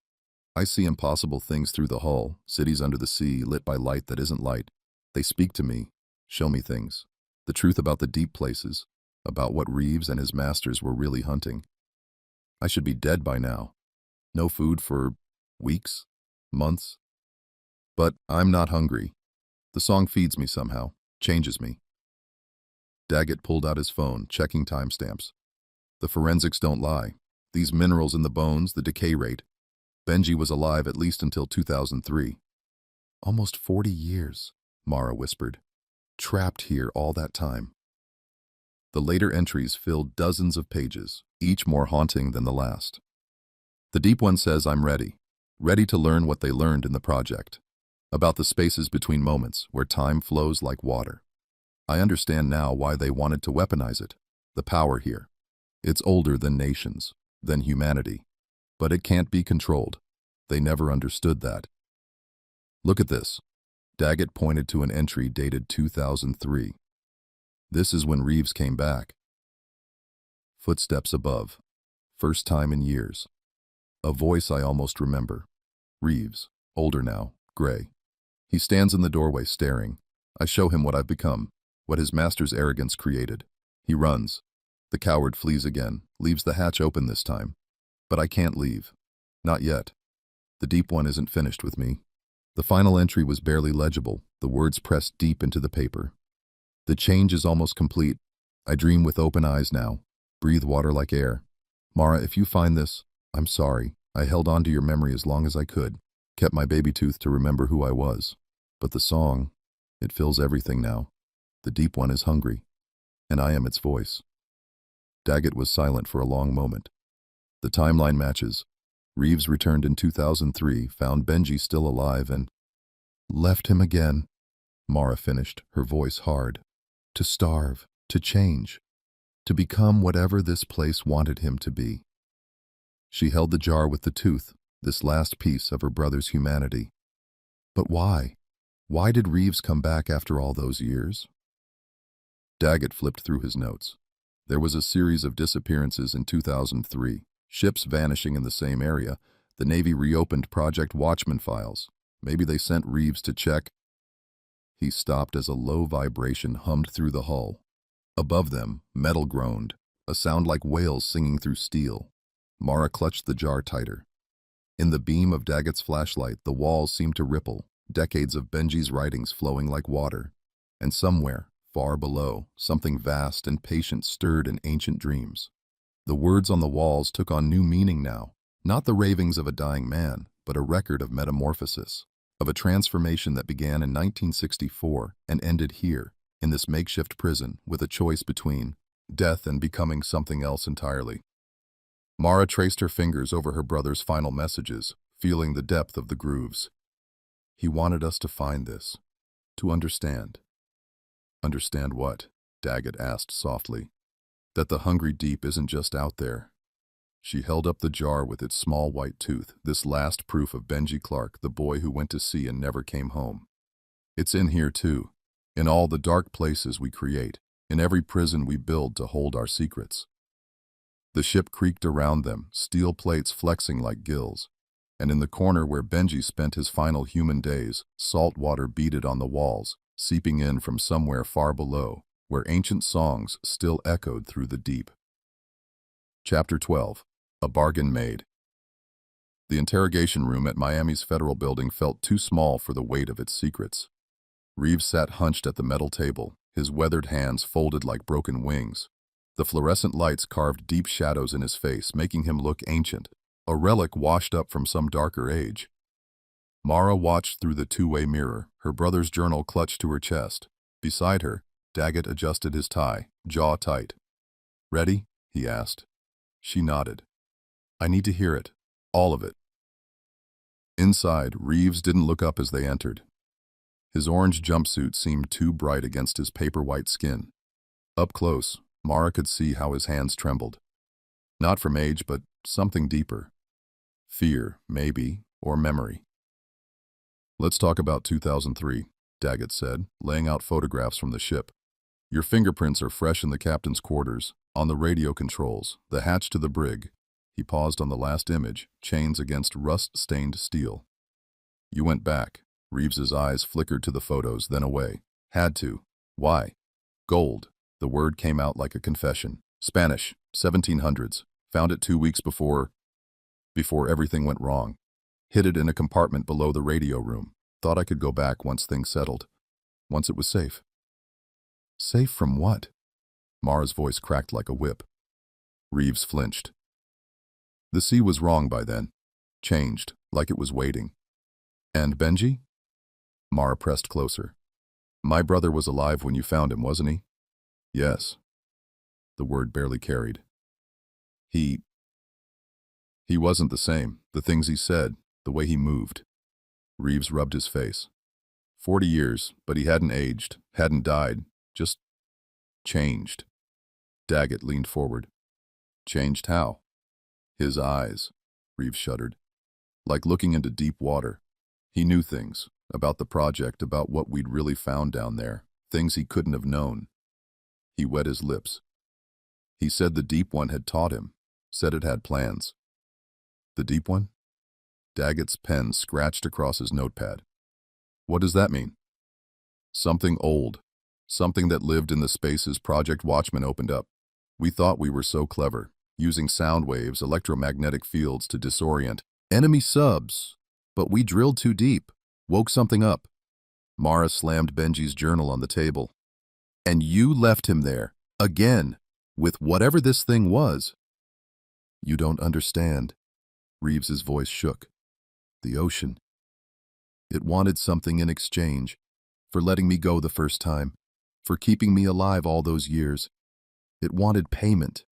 I see impossible things through the hull, cities under the sea, lit by light that isn't light. They speak to me, show me things. The truth about the deep places, about what Reeves and his masters were really hunting. I should be dead by now. No food for weeks, months. But I'm not hungry. The song feeds me somehow, changes me. Daggett pulled out his phone, checking timestamps. The forensics don't lie. These minerals in the bones, the decay rate. Benji was alive at least until 2003. Almost 40 years, Mara whispered. Trapped here all that time. The later entries filled dozens of pages, each more haunting than the last. The deep one says I'm ready. Ready to learn what they learned in the project. About the spaces between moments, where time flows like water. I understand now why they wanted to weaponize it. The power here. It's older than nations, than humanity. But it can't be controlled. They never understood that. Look at this. Daggett pointed to an entry dated 2003. This is when Reeves came back. Footsteps above. First time in years. A voice I almost remember. Reeves, older now, gray. He stands in the doorway staring. I show him what I've become. What his master's arrogance created. He runs. The coward flees again, leaves the hatch open this time. But I can't leave. Not yet. The deep one isn't finished with me. The final entry was barely legible, the words pressed deep into the paper. The change is almost complete. I dream with open eyes now. Breathe water like air. Mara, if you find this, I'm sorry. I held on to your memory as long as I could. Kept my baby tooth to remember who I was. But the song, it fills everything now. The deep one is hungry, and I am its voice. Daggett was silent for a long moment. The timeline matches. Reeves returned in 2003, found Benji still alive, and left him again. Mara finished, her voice hard. To starve, to change, to become whatever this place wanted him to be. She held the jar with the tooth, this last piece of her brother's humanity. But why? Why did Reeves come back after all those years? Daggett flipped through his notes. There was a series of disappearances in 2003, ships vanishing in the same area. The Navy reopened Project Watchman files. Maybe they sent Reeves to check. He stopped as a low vibration hummed through the hull. Above them, metal groaned, a sound like whales singing through steel. Mara clutched the jar tighter. In the beam of Daggett's flashlight, the walls seemed to ripple, decades of Benji's writings flowing like water. And somewhere, far below, something vast and patient stirred in ancient dreams. The words on the walls took on new meaning now, not the ravings of a dying man, but a record of metamorphosis, of a transformation that began in 1964 and ended here, in this makeshift prison, with a choice between death and becoming something else entirely. Mara traced her fingers over her brother's final messages, feeling the depth of the grooves. He wanted us to find this, to understand. Understand what? Daggett asked softly. That the hungry deep isn't just out there. She held up the jar with its small white tooth, this last proof of Benji Clark, the boy who went to sea and never came home. It's in here too, in all the dark places we create, in every prison we build to hold our secrets. The ship creaked around them, steel plates flexing like gills, and in the corner where Benji spent his final human days, salt water beaded on the walls, seeping in from somewhere far below, where ancient songs still echoed through the deep. Chapter 12. A Bargain Made. The interrogation room at Miami's Federal Building felt too small for the weight of its secrets. Reeves sat hunched at the metal table, his weathered hands folded like broken wings. The fluorescent lights carved deep shadows in his face, making him look ancient, a relic washed up from some darker age. Mara watched through the two-way mirror, her brother's journal clutched to her chest. Beside her, Daggett adjusted his tie, jaw tight. "Ready?" he asked. She nodded. "I need to hear it. All of it." Inside, Reeves didn't look up as they entered. His orange jumpsuit seemed too bright against his paper-white skin. Up close, Mara could see how his hands trembled. Not from age, but something deeper. Fear, maybe, or memory. "Let's talk about 2003, Daggett said, laying out photographs from the ship. "Your fingerprints are fresh in the captain's quarters, on the radio controls, the hatch to the brig." He paused on the last image, chains against rust-stained steel. "You went back." Reeves's eyes flickered to the photos, then away. "Had to. Why?" "Gold." The word came out like a confession. "Spanish, 1700s. Found it 2 weeks before everything went wrong. Hid it in a compartment below the radio room. Thought I could go back once things settled. Once it was safe." "Safe from what?" Mara's voice cracked like a whip. Reeves flinched. "The sea was wrong by then. Changed, like it was waiting." "And Benji?" Mara pressed closer. "My brother was alive when you found him, wasn't he?" "Yes." The word barely carried. He wasn't the same. The things he said, the way he moved." Reeves rubbed his face. 40 years, but he hadn't aged, hadn't died, just changed." Daggett leaned forward. "Changed how?" "His eyes." Reeves shuddered. "Like looking into deep water. He knew things, about the project, about what we'd really found down there, things he couldn't have known." He wet his lips. "He said the Deep One had taught him, said it had plans." "The Deep One?" Daggett's pen scratched across his notepad. "What does that mean?" "Something old. Something that lived in the spaces Project Watchman opened up. We thought we were so clever, using sound waves, electromagnetic fields to disorient enemy subs. But we drilled too deep, woke something up." Mara slammed Benji's journal on the table. "And you left him there, again, with whatever this thing was." "You don't understand." Reeves's voice shook. "The ocean. It wanted something in exchange, for letting me go the first time, for keeping me alive all those years. It wanted payment.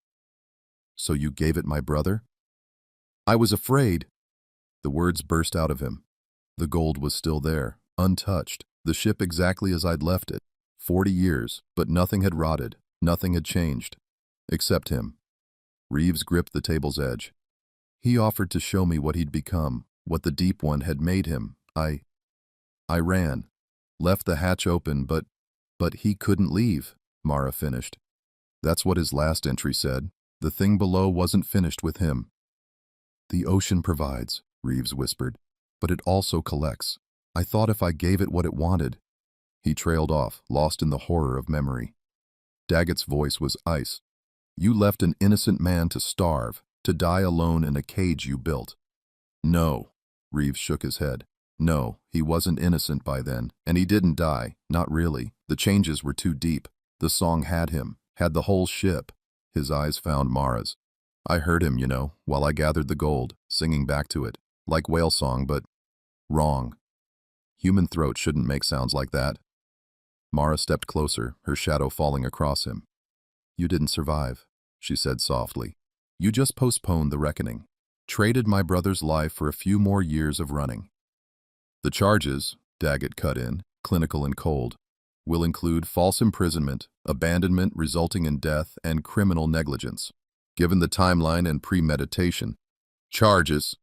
So you gave it my brother?" "I was afraid." The words burst out of him. The gold was still there, untouched, the ship exactly as I'd left it. 40 years, but nothing had rotted, nothing had changed. Except him. Reeves gripped the table's edge. "He offered to show me what he'd become, what the Deep One had made him. I ran. Left the hatch open, but he couldn't leave," Mara finished. "That's what his last entry said. The thing below wasn't finished with him." "The ocean provides," Reeves whispered, "but it also collects. I thought if I gave it what it wanted." He trailed off, lost in the horror of memory. Daggett's voice was ice. "You left an innocent man to starve, to die alone in a cage you built." "No." Reeves shook his head. "No, he wasn't innocent by then, and he didn't die, not really. The changes were too deep. The song had him, had the whole ship." His eyes found Mara's. "I heard him, while I gathered the gold, singing back to it, like whale song, but wrong. Human throat shouldn't make sounds like that." Mara stepped closer, her shadow falling across him. You didn't survive, she said softly. You just postponed the reckoning. Traded my brother's life for a few more years of running. The charges, Daggett cut in, clinical and cold, will include false imprisonment, abandonment resulting in death, and criminal negligence. Given the timeline and premeditation. Charges,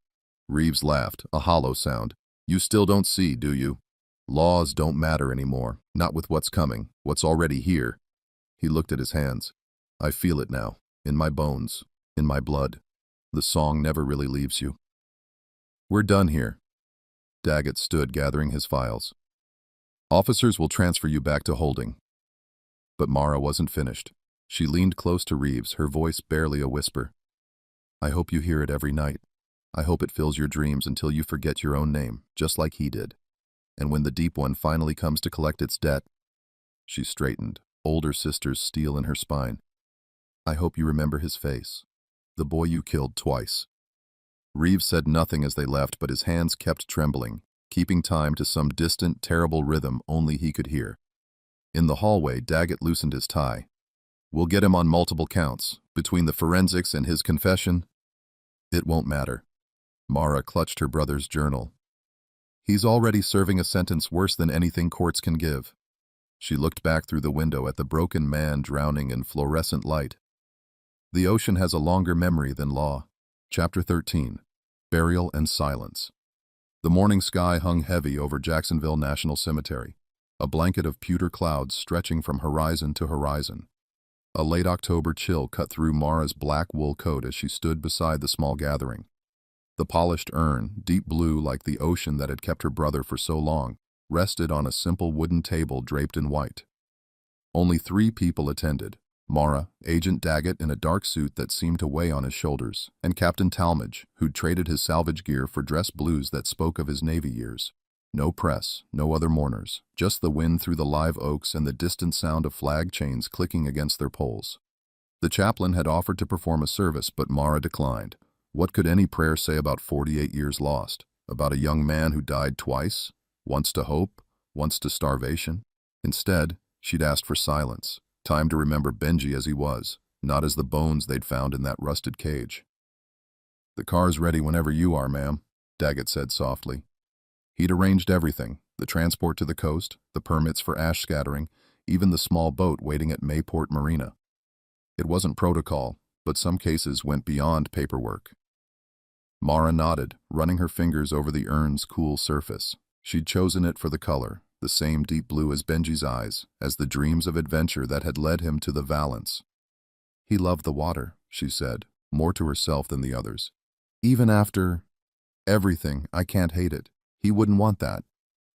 Reeves laughed, a hollow sound. You still don't see, do you? Laws don't matter anymore, not with what's coming, what's already here. He looked at his hands. I feel it now, in my bones, in my blood. The song never really leaves you. We're done here. Daggett stood, gathering his files. Officers will transfer you back to holding. But Mara wasn't finished. She leaned close to Reeves, her voice barely a whisper. I hope you hear it every night. I hope it fills your dreams until you forget your own name, just like he did. And when the deep one finally comes to collect its debt, she straightened, older sister's steel in her spine. I hope you remember his face. The boy you killed twice. Reeves said nothing as they left, but his hands kept trembling, keeping time to some distant, terrible rhythm only he could hear. In the hallway, Daggett loosened his tie. We'll get him on multiple counts. Between the forensics and his confession, it won't matter. Mara clutched her brother's journal. He's already serving a sentence worse than anything courts can give. She looked back through the window at the broken man drowning in fluorescent light. The ocean has a longer memory than law. Chapter 13. Burial and Silence. The morning sky hung heavy over Jacksonville National Cemetery, a blanket of pewter clouds stretching from horizon to horizon. A late October chill cut through Mara's black wool coat as she stood beside the small gathering. The polished urn, deep blue like the ocean that had kept her brother for so long, rested on a simple wooden table draped in white. Only 3 people attended: Mara, Agent Daggett in a dark suit that seemed to weigh on his shoulders, and Captain Talmadge, who'd traded his salvage gear for dress blues that spoke of his Navy years. No press, no other mourners, just the wind through the live oaks and the distant sound of flag chains clicking against their poles. The chaplain had offered to perform a service, but Mara declined. What could any prayer say about 48 years lost? About a young man who died twice? Once to hope, once to starvation? Instead, she'd asked for silence. Time to remember Benji as he was, not as the bones they'd found in that rusted cage. The car's ready whenever you are, ma'am, Daggett said softly. He'd arranged everything, the transport to the coast, the permits for ash scattering, even the small boat waiting at Mayport Marina. It wasn't protocol, but some cases went beyond paperwork. Mara nodded, running her fingers over the urn's cool surface. She'd chosen it for the color, the same deep blue as Benji's eyes, as the dreams of adventure that had led him to the Valance. He loved the water, she said, more to herself than the others. Even after everything, I can't hate it. He wouldn't want that.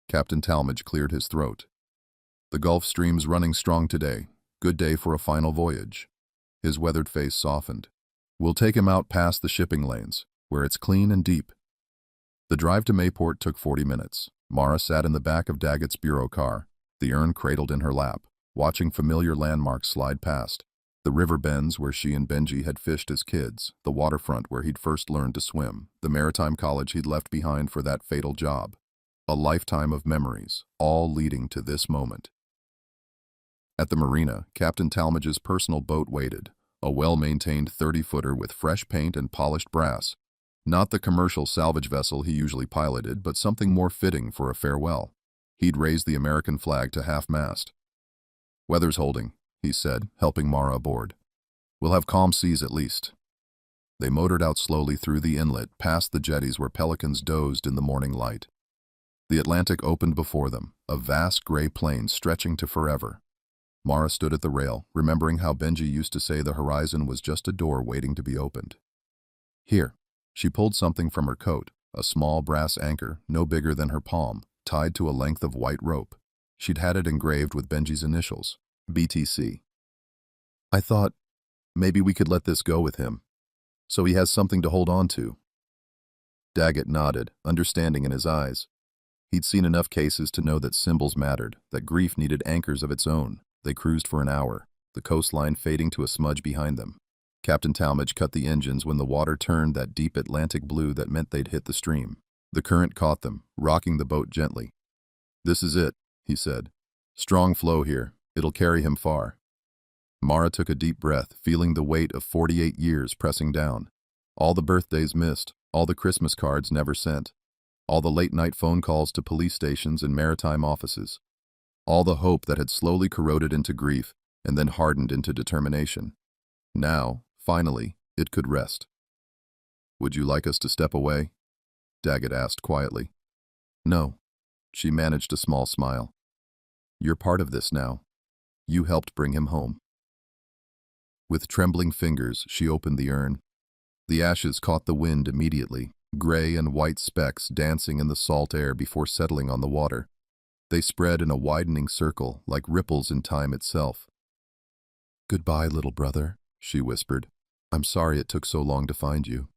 Captain Talmadge cleared his throat. The Gulf Stream's running strong today. Good day for a final voyage. His weathered face softened. We'll take him out past the shipping lanes, where it's clean and deep. The drive to Mayport took 40 minutes. Mara sat in the back of Daggett's bureau car, the urn cradled in her lap, watching familiar landmarks slide past. The river bends where she and Benji had fished as kids, the waterfront where he'd first learned to swim, the maritime college he'd left behind for that fatal job. A lifetime of memories, all leading to this moment. At the marina, Captain Talmadge's personal boat waited, a well-maintained 30-footer with fresh paint and polished brass. Not the commercial salvage vessel he usually piloted, but something more fitting for a farewell. He'd raised the American flag to half-mast. Weather's holding, he said, helping Mara aboard. We'll have calm seas at least. They motored out slowly through the inlet, past the jetties where pelicans dozed in the morning light. The Atlantic opened before them, a vast gray plain stretching to forever. Mara stood at the rail, remembering how Benji used to say the horizon was just a door waiting to be opened. Here. She pulled something from her coat, a small brass anchor, no bigger than her palm, tied to a length of white rope. She'd had it engraved with Benji's initials, BTC. I thought, maybe we could let this go with him, so he has something to hold on to. Daggett nodded, understanding in his eyes. He'd seen enough cases to know that symbols mattered, that grief needed anchors of its own. They cruised for an hour, the coastline fading to a smudge behind them. Captain Talmadge cut the engines when the water turned that deep Atlantic blue that meant they'd hit the stream. The current caught them, rocking the boat gently. This is it, he said. Strong flow here. It'll carry him far. Mara took a deep breath, feeling the weight of 48 years pressing down. All the birthdays missed, all the Christmas cards never sent, all the late-night phone calls to police stations and maritime offices, all the hope that had slowly corroded into grief and then hardened into determination. Now, finally, it could rest. "Would you like us to step away?" Daggett asked quietly. "No." She managed a small smile. "You're part of this now. You helped bring him home." With trembling fingers, she opened the urn. The ashes caught the wind immediately, gray and white specks dancing in the salt air before settling on the water. They spread in a widening circle, like ripples in time itself. "Goodbye, little brother," she whispered. "I'm sorry it took so long to find you."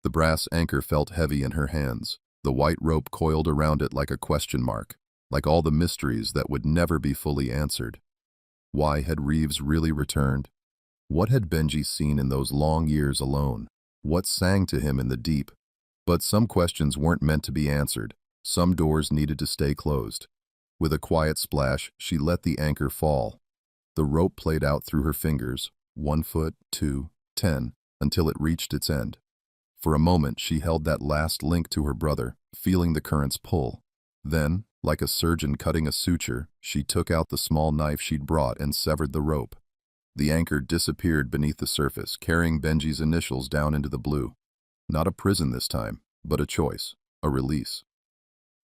The brass anchor felt heavy in her hands. The white rope coiled around it like a question mark, like all the mysteries that would never be fully answered. Why had Reeves really returned? What had Benji seen in those long years alone? What sang to him in the deep? But some questions weren't meant to be answered. Some doors needed to stay closed. With a quiet splash, she let the anchor fall. The rope played out through her fingers, 1 foot, 2, 10, until it reached its end. For a moment, she held that last link to her brother, feeling the current's pull. Then, like a surgeon cutting a suture, she took out the small knife she'd brought and severed the rope. The anchor disappeared beneath the surface, carrying Benji's initials down into the blue. Not a prison this time, but a choice, a release.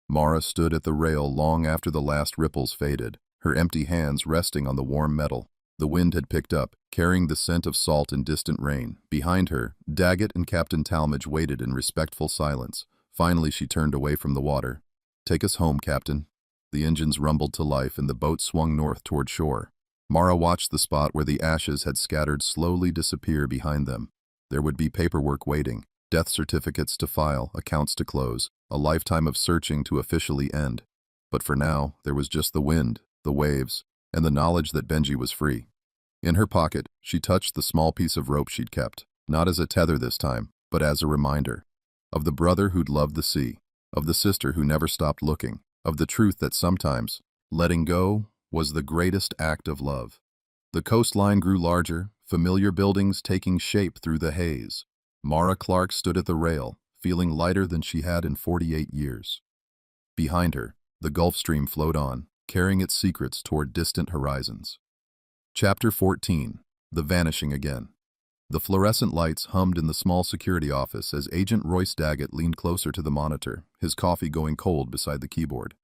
Mara stood at the rail long after the last ripples faded, her empty hands resting on the warm metal. The wind had picked up, carrying the scent of salt and distant rain. Behind her, Daggett and Captain Talmadge waited in respectful silence. Finally, she turned away from the water. "Take us home, Captain." The engines rumbled to life and the boat swung north toward shore. Mara watched the spot where the ashes had scattered slowly disappear behind them. There would be paperwork waiting, death certificates to file, accounts to close, a lifetime of searching to officially end. But for now, there was just the wind, the waves, and the knowledge that Benji was free. In her pocket, she touched the small piece of rope she'd kept, not as a tether this time, but as a reminder. Of the brother who'd loved the sea, of the sister who never stopped looking, of the truth that sometimes, letting go was the greatest act of love. The coastline grew larger, familiar buildings taking shape through the haze. Mara Clark stood at the rail, feeling lighter than she had in 48 years. Behind her, the Gulf Stream flowed on, carrying its secrets toward distant horizons. Chapter 14. The Vanishing Again. The fluorescent lights hummed in the small security office as Agent Royce Daggett leaned closer to the monitor, his coffee going cold beside the keyboard.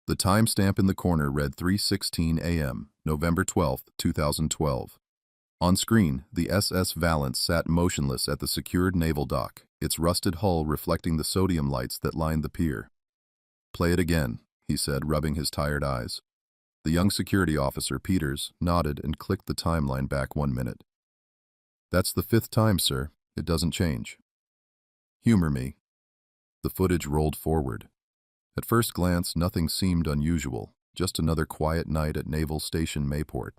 The timestamp in the corner read 3:16 a.m., November 12, 2012. On screen, the SS Valence sat motionless at the secured naval dock, its rusted hull reflecting the sodium lights that lined the pier. "Play it again," he said, rubbing his tired eyes. The young security officer, Peters, nodded and clicked the timeline back 1 minute. "That's the 5th time, sir. It doesn't change." "Humor me." The footage rolled forward. At first glance, nothing seemed unusual, just another quiet night at Naval Station Mayport.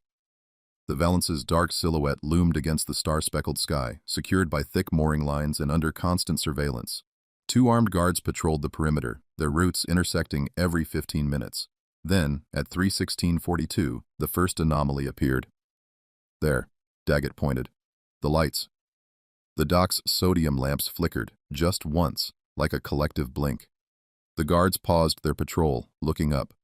The Valence's dark silhouette loomed against the star-speckled sky, secured by thick mooring lines and under constant surveillance. 2 armed guards patrolled the perimeter, their routes intersecting every 15 minutes. Then, at 3:16:42, the first anomaly appeared. "There," Daggett pointed. "The lights." The dock's sodium lamps flickered, just once, like a collective blink. The guards paused their patrol, looking up.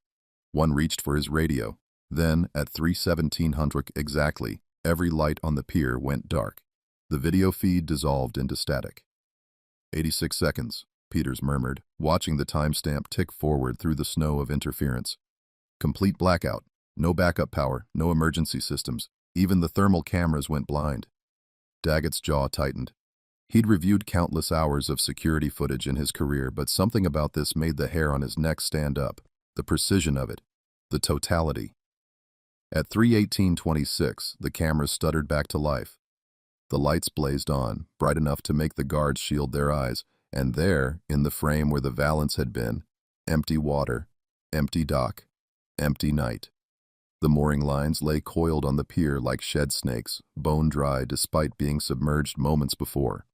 One reached for his radio. Then, at 3:17 exactly, every light on the pier went dark. The video feed dissolved into static. 86 seconds, Peters murmured, watching the timestamp tick forward through the snow of interference. Complete blackout. No backup power, no emergency systems. Even the thermal cameras went blind. Daggett's jaw tightened. He'd reviewed countless hours of security footage in his career, but something about this made the hair on his neck stand up. The precision of it. The totality. At 3:18:26, the cameras stuttered back to life. The lights blazed on, bright enough to make the guards shield their eyes, and there, in the frame where the Valence had been, empty water, empty dock, empty night. The mooring lines lay coiled on the pier like shed snakes, bone-dry despite being submerged moments before.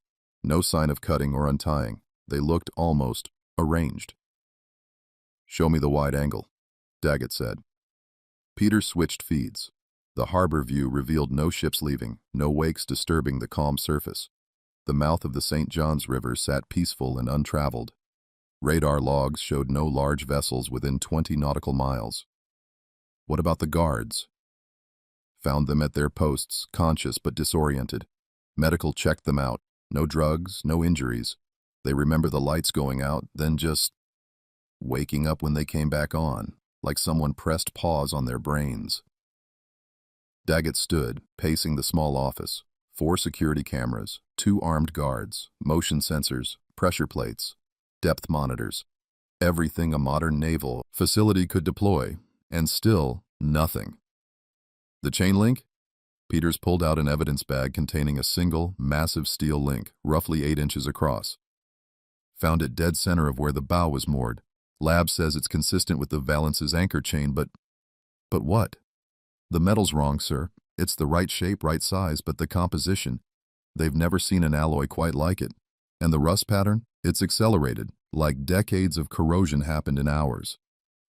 No sign of cutting or untying. They looked almost arranged. "Show me the wide angle," Daggett said. Peter switched feeds. The harbor view revealed no ships leaving, no wakes disturbing the calm surface. The mouth of the St. Johns River sat peaceful and untraveled. Radar logs showed no large vessels within 20 nautical miles. What about the guards? Found them at their posts, conscious but disoriented. Medical checked them out. No drugs, no injuries. They remember the lights going out, then just waking up when they came back on, like someone pressed pause on their brains. Daggett stood, pacing the small office. 4 security cameras, 2 armed guards, motion sensors, pressure plates, depth monitors. Everything a modern naval facility could deploy, and still nothing. The chain link? Peters pulled out an evidence bag containing a single, massive steel link, roughly 8 inches across. Found it dead center of where the bow was moored. Lab says it's consistent with the Valance's anchor chain, but what? The metal's wrong, sir. It's the right shape, right size, but the composition. They've never seen an alloy quite like it. And the rust pattern? It's accelerated, like decades of corrosion happened in hours.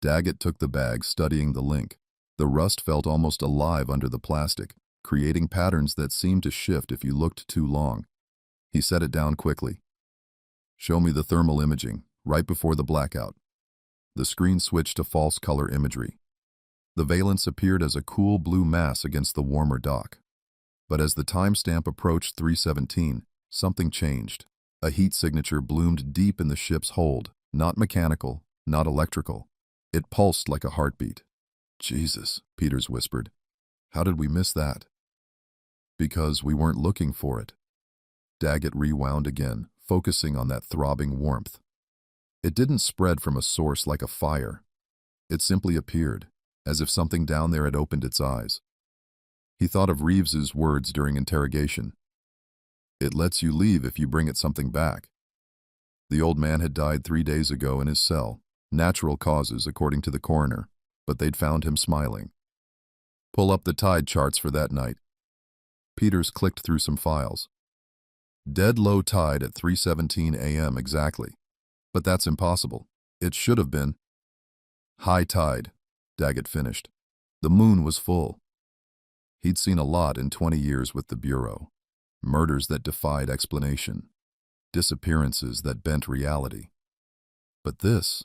Daggett took the bag, studying the link. The rust felt almost alive under the plastic, creating patterns that seemed to shift if you looked too long. He set it down quickly. Show me the thermal imaging, right before the blackout. The screen switched to false color imagery. The valance appeared as a cool blue mass against the warmer dock. But as the timestamp approached 3:17, something changed. A heat signature bloomed deep in the ship's hold, not mechanical, not electrical. It pulsed like a heartbeat. Jesus, Peters whispered. How did we miss that? Because we weren't looking for it. Daggett rewound again, focusing on that throbbing warmth. It didn't spread from a source like a fire. It simply appeared, as if something down there had opened its eyes. He thought of Reeves's words during interrogation. It lets you leave if you bring it something back. The old man had died 3 days ago in his cell, natural causes according to the coroner, but they'd found him smiling. Pull up the tide charts for that night. Peters clicked through some files. Dead low tide at 3:17 a.m. exactly. But that's impossible. It should have been high tide, Daggett finished. The moon was full. He'd seen a lot in 20 years with the Bureau. Murders that defied explanation. Disappearances that bent reality. But this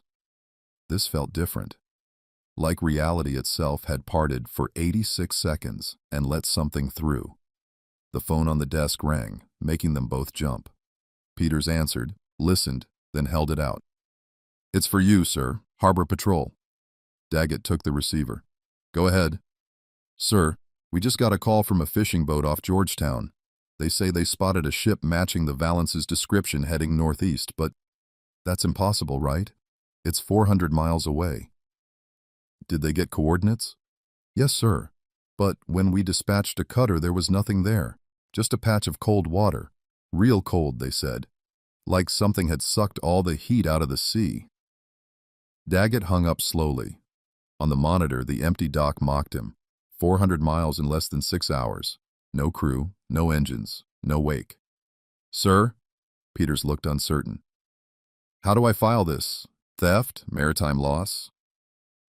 felt different. Like reality itself had parted for 86 seconds and let something through. The phone on the desk rang, making them both jump. Peters answered, listened, then held it out. It's for you, sir. Harbor Patrol. Daggett took the receiver. Go ahead. Sir, we just got a call from a fishing boat off Georgetown. They say they spotted a ship matching the Valance's description heading northeast, but that's impossible, right? It's 400 miles away. Did they get coordinates? Yes, sir. But when we dispatched a cutter, there was nothing there. Just a patch of cold water. Real cold, they said. Like something had sucked all the heat out of the sea. Daggett hung up slowly. On the monitor, the empty dock mocked him. 400 miles in less than 6 hours. No crew, no engines, no wake. Sir? Peters looked uncertain. How do I file this? Theft? Maritime loss?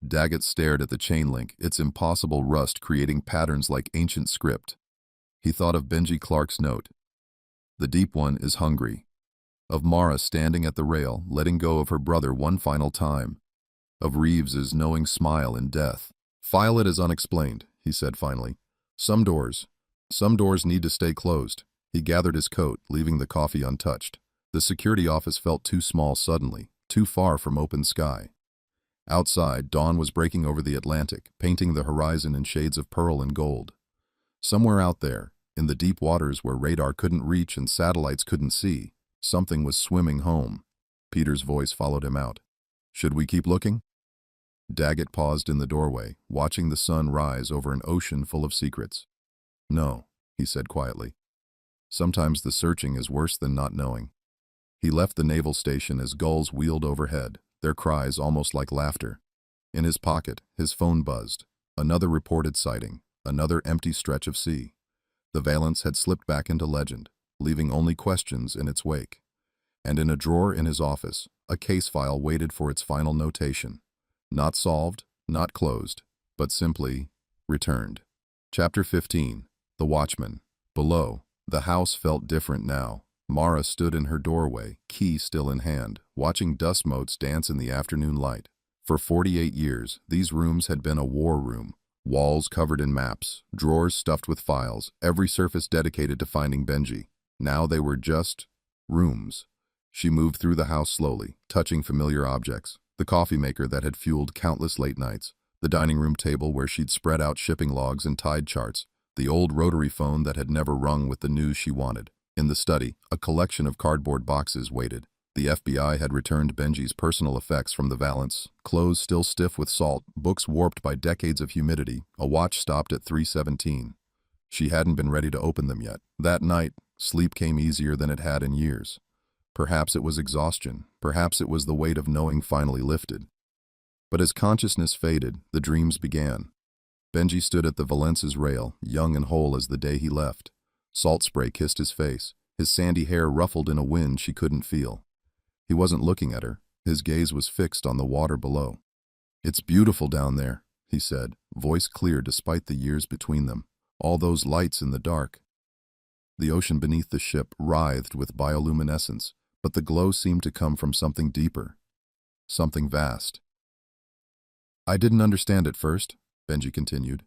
Daggett stared at the chain link, its impossible rust creating patterns like ancient script. He thought of Benji Clark's note. The deep one is hungry. Of Mara standing at the rail, letting go of her brother one final time. Of Reeves's knowing smile in death. File it as unexplained, he said finally. Some doors need to stay closed. He gathered his coat, leaving the coffee untouched. The security office felt too small suddenly, too far from open sky. Outside, dawn was breaking over the Atlantic, painting the horizon in shades of pearl and gold. Somewhere out there, in the deep waters where radar couldn't reach and satellites couldn't see, something was swimming home. Peter's voice followed him out. Should we keep looking? Daggett paused in the doorway, watching the sun rise over an ocean full of secrets. No, he said quietly. Sometimes the searching is worse than not knowing. He left the naval station as gulls wheeled overhead, their cries almost like laughter. In his pocket, his phone buzzed. Another reported sighting, another empty stretch of sea. The Valance had slipped back into legend, leaving only questions in its wake. And in a drawer in his office, a case file waited for its final notation. Not solved, not closed, but simply returned. Chapter 15. The Watchman. Below, the house felt different now. Mara stood in her doorway, key still in hand, watching dust motes dance in the afternoon light. For 48 years, these rooms had been a war room. Walls covered in maps, drawers stuffed with files, every surface dedicated to finding Benji. Now they were just rooms. She moved through the house slowly, touching familiar objects. The coffee maker that had fueled countless late nights. The dining room table where she'd spread out shipping logs and tide charts. The old rotary phone that had never rung with the news she wanted. In the study, a collection of cardboard boxes waited. The FBI had returned Benji's personal effects from the Valance, clothes still stiff with salt, books warped by decades of humidity, a watch stopped at 3:17. She hadn't been ready to open them yet. That night, sleep came easier than it had in years. Perhaps it was exhaustion, perhaps it was the weight of knowing finally lifted. But as consciousness faded, the dreams began. Benji stood at the Valence's rail, young and whole as the day he left. Salt spray kissed his face, his sandy hair ruffled in a wind she couldn't feel. He wasn't looking at her, his gaze was fixed on the water below. "It's beautiful down there," he said, voice clear despite the years between them. "All those lights in the dark." The ocean beneath the ship writhed with bioluminescence, but the glow seemed to come from something deeper, something vast. "I didn't understand at first," Benji continued.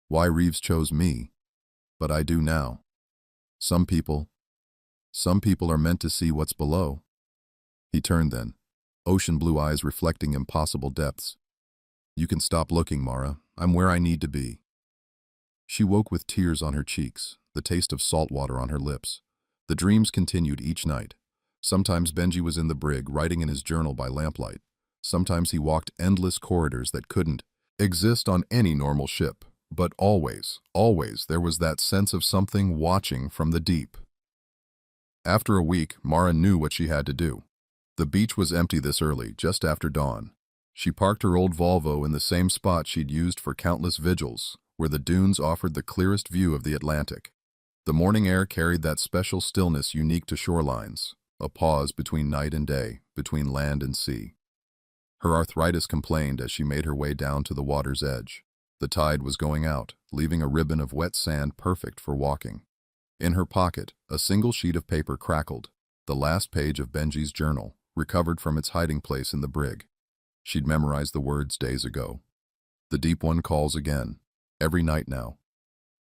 "Why Reeves chose me, but I do now. Some people are meant to see what's below." He turned then, ocean blue eyes reflecting impossible depths. "You can stop looking, Mara. I'm where I need to be." She woke with tears on her cheeks, the taste of salt water on her lips. The dreams continued each night. Sometimes Benji was in the brig, writing in his journal by lamplight. Sometimes he walked endless corridors that couldn't exist on any normal ship. But always, always, there was that sense of something watching from the deep. After a week, Mara knew what she had to do. The beach was empty this early, just after dawn. She parked her old Volvo in the same spot she'd used for countless vigils, where the dunes offered the clearest view of the Atlantic. The morning air carried that special stillness unique to shorelines, a pause between night and day, between land and sea. Her arthritis complained as she made her way down to the water's edge. The tide was going out, leaving a ribbon of wet sand perfect for walking. In her pocket, a single sheet of paper crackled, the last page of Benji's journal, recovered from its hiding place in the brig. She'd memorized the words days ago. "The deep one calls again, every night now.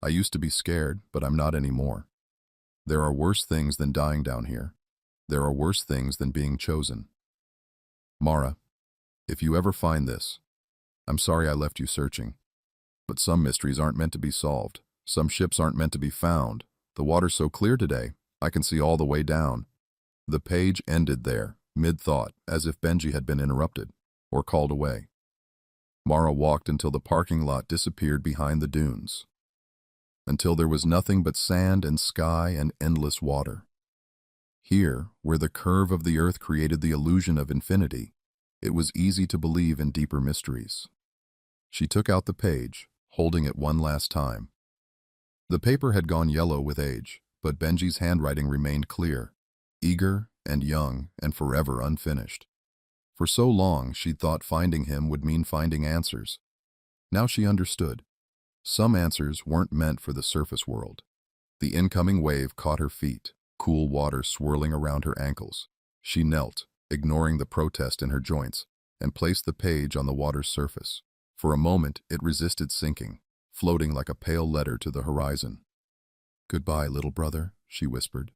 I used to be scared, but I'm not anymore. There are worse things than dying down here. There are worse things than being chosen. Mara, if you ever find this, I'm sorry I left you searching. But some mysteries aren't meant to be solved. Some ships aren't meant to be found. The water's so clear today, I can see all the way down." The page ended there, mid-thought, as if Benji had been interrupted, or called away. Mara walked until the parking lot disappeared behind the dunes. Until there was nothing but sand and sky and endless water. Here, where the curve of the earth created the illusion of infinity, it was easy to believe in deeper mysteries. She took out the page, holding it one last time. The paper had gone yellow with age, but Benji's handwriting remained clear, eager and young and forever unfinished. For so long, she'd thought finding him would mean finding answers. Now she understood. Some answers weren't meant for the surface world. The incoming wave caught her feet, cool water swirling around her ankles. She knelt, ignoring the protest in her joints, and placed the page on the water's surface. For a moment, it resisted sinking, floating like a pale letter to the horizon. "Goodbye, little brother," she whispered.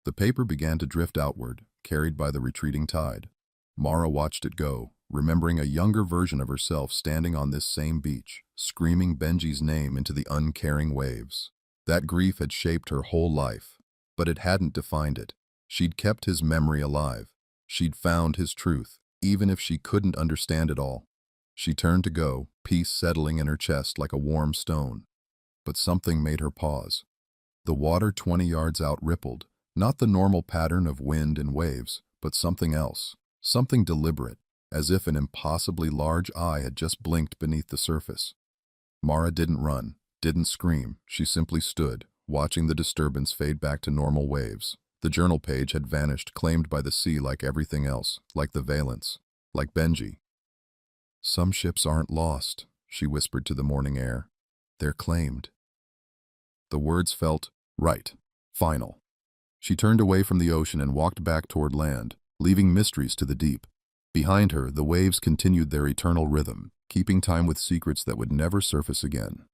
The paper began to drift outward, carried by the retreating tide. Mara watched it go, remembering a younger version of herself standing on this same beach, screaming Benji's name into the uncaring waves. That grief had shaped her whole life, but it hadn't defined it. She'd kept his memory alive. She'd found his truth, even if she couldn't understand it all. She turned to go, peace settling in her chest like a warm stone. But something made her pause. The water 20 yards out rippled, not the normal pattern of wind and waves, but something else, something deliberate, as if an impossibly large eye had just blinked beneath the surface. Mara didn't run, didn't scream, she simply stood, watching the disturbance fade back to normal waves. The journal page had vanished, claimed by the sea like everything else, like the Valance, like Benji. "Some ships aren't lost," she whispered to the morning air. They're claimed. The words felt right, final. She turned away from the ocean and walked back toward land, leaving mysteries to the deep. Behind her, the waves continued their eternal rhythm, keeping time with secrets that would never surface again.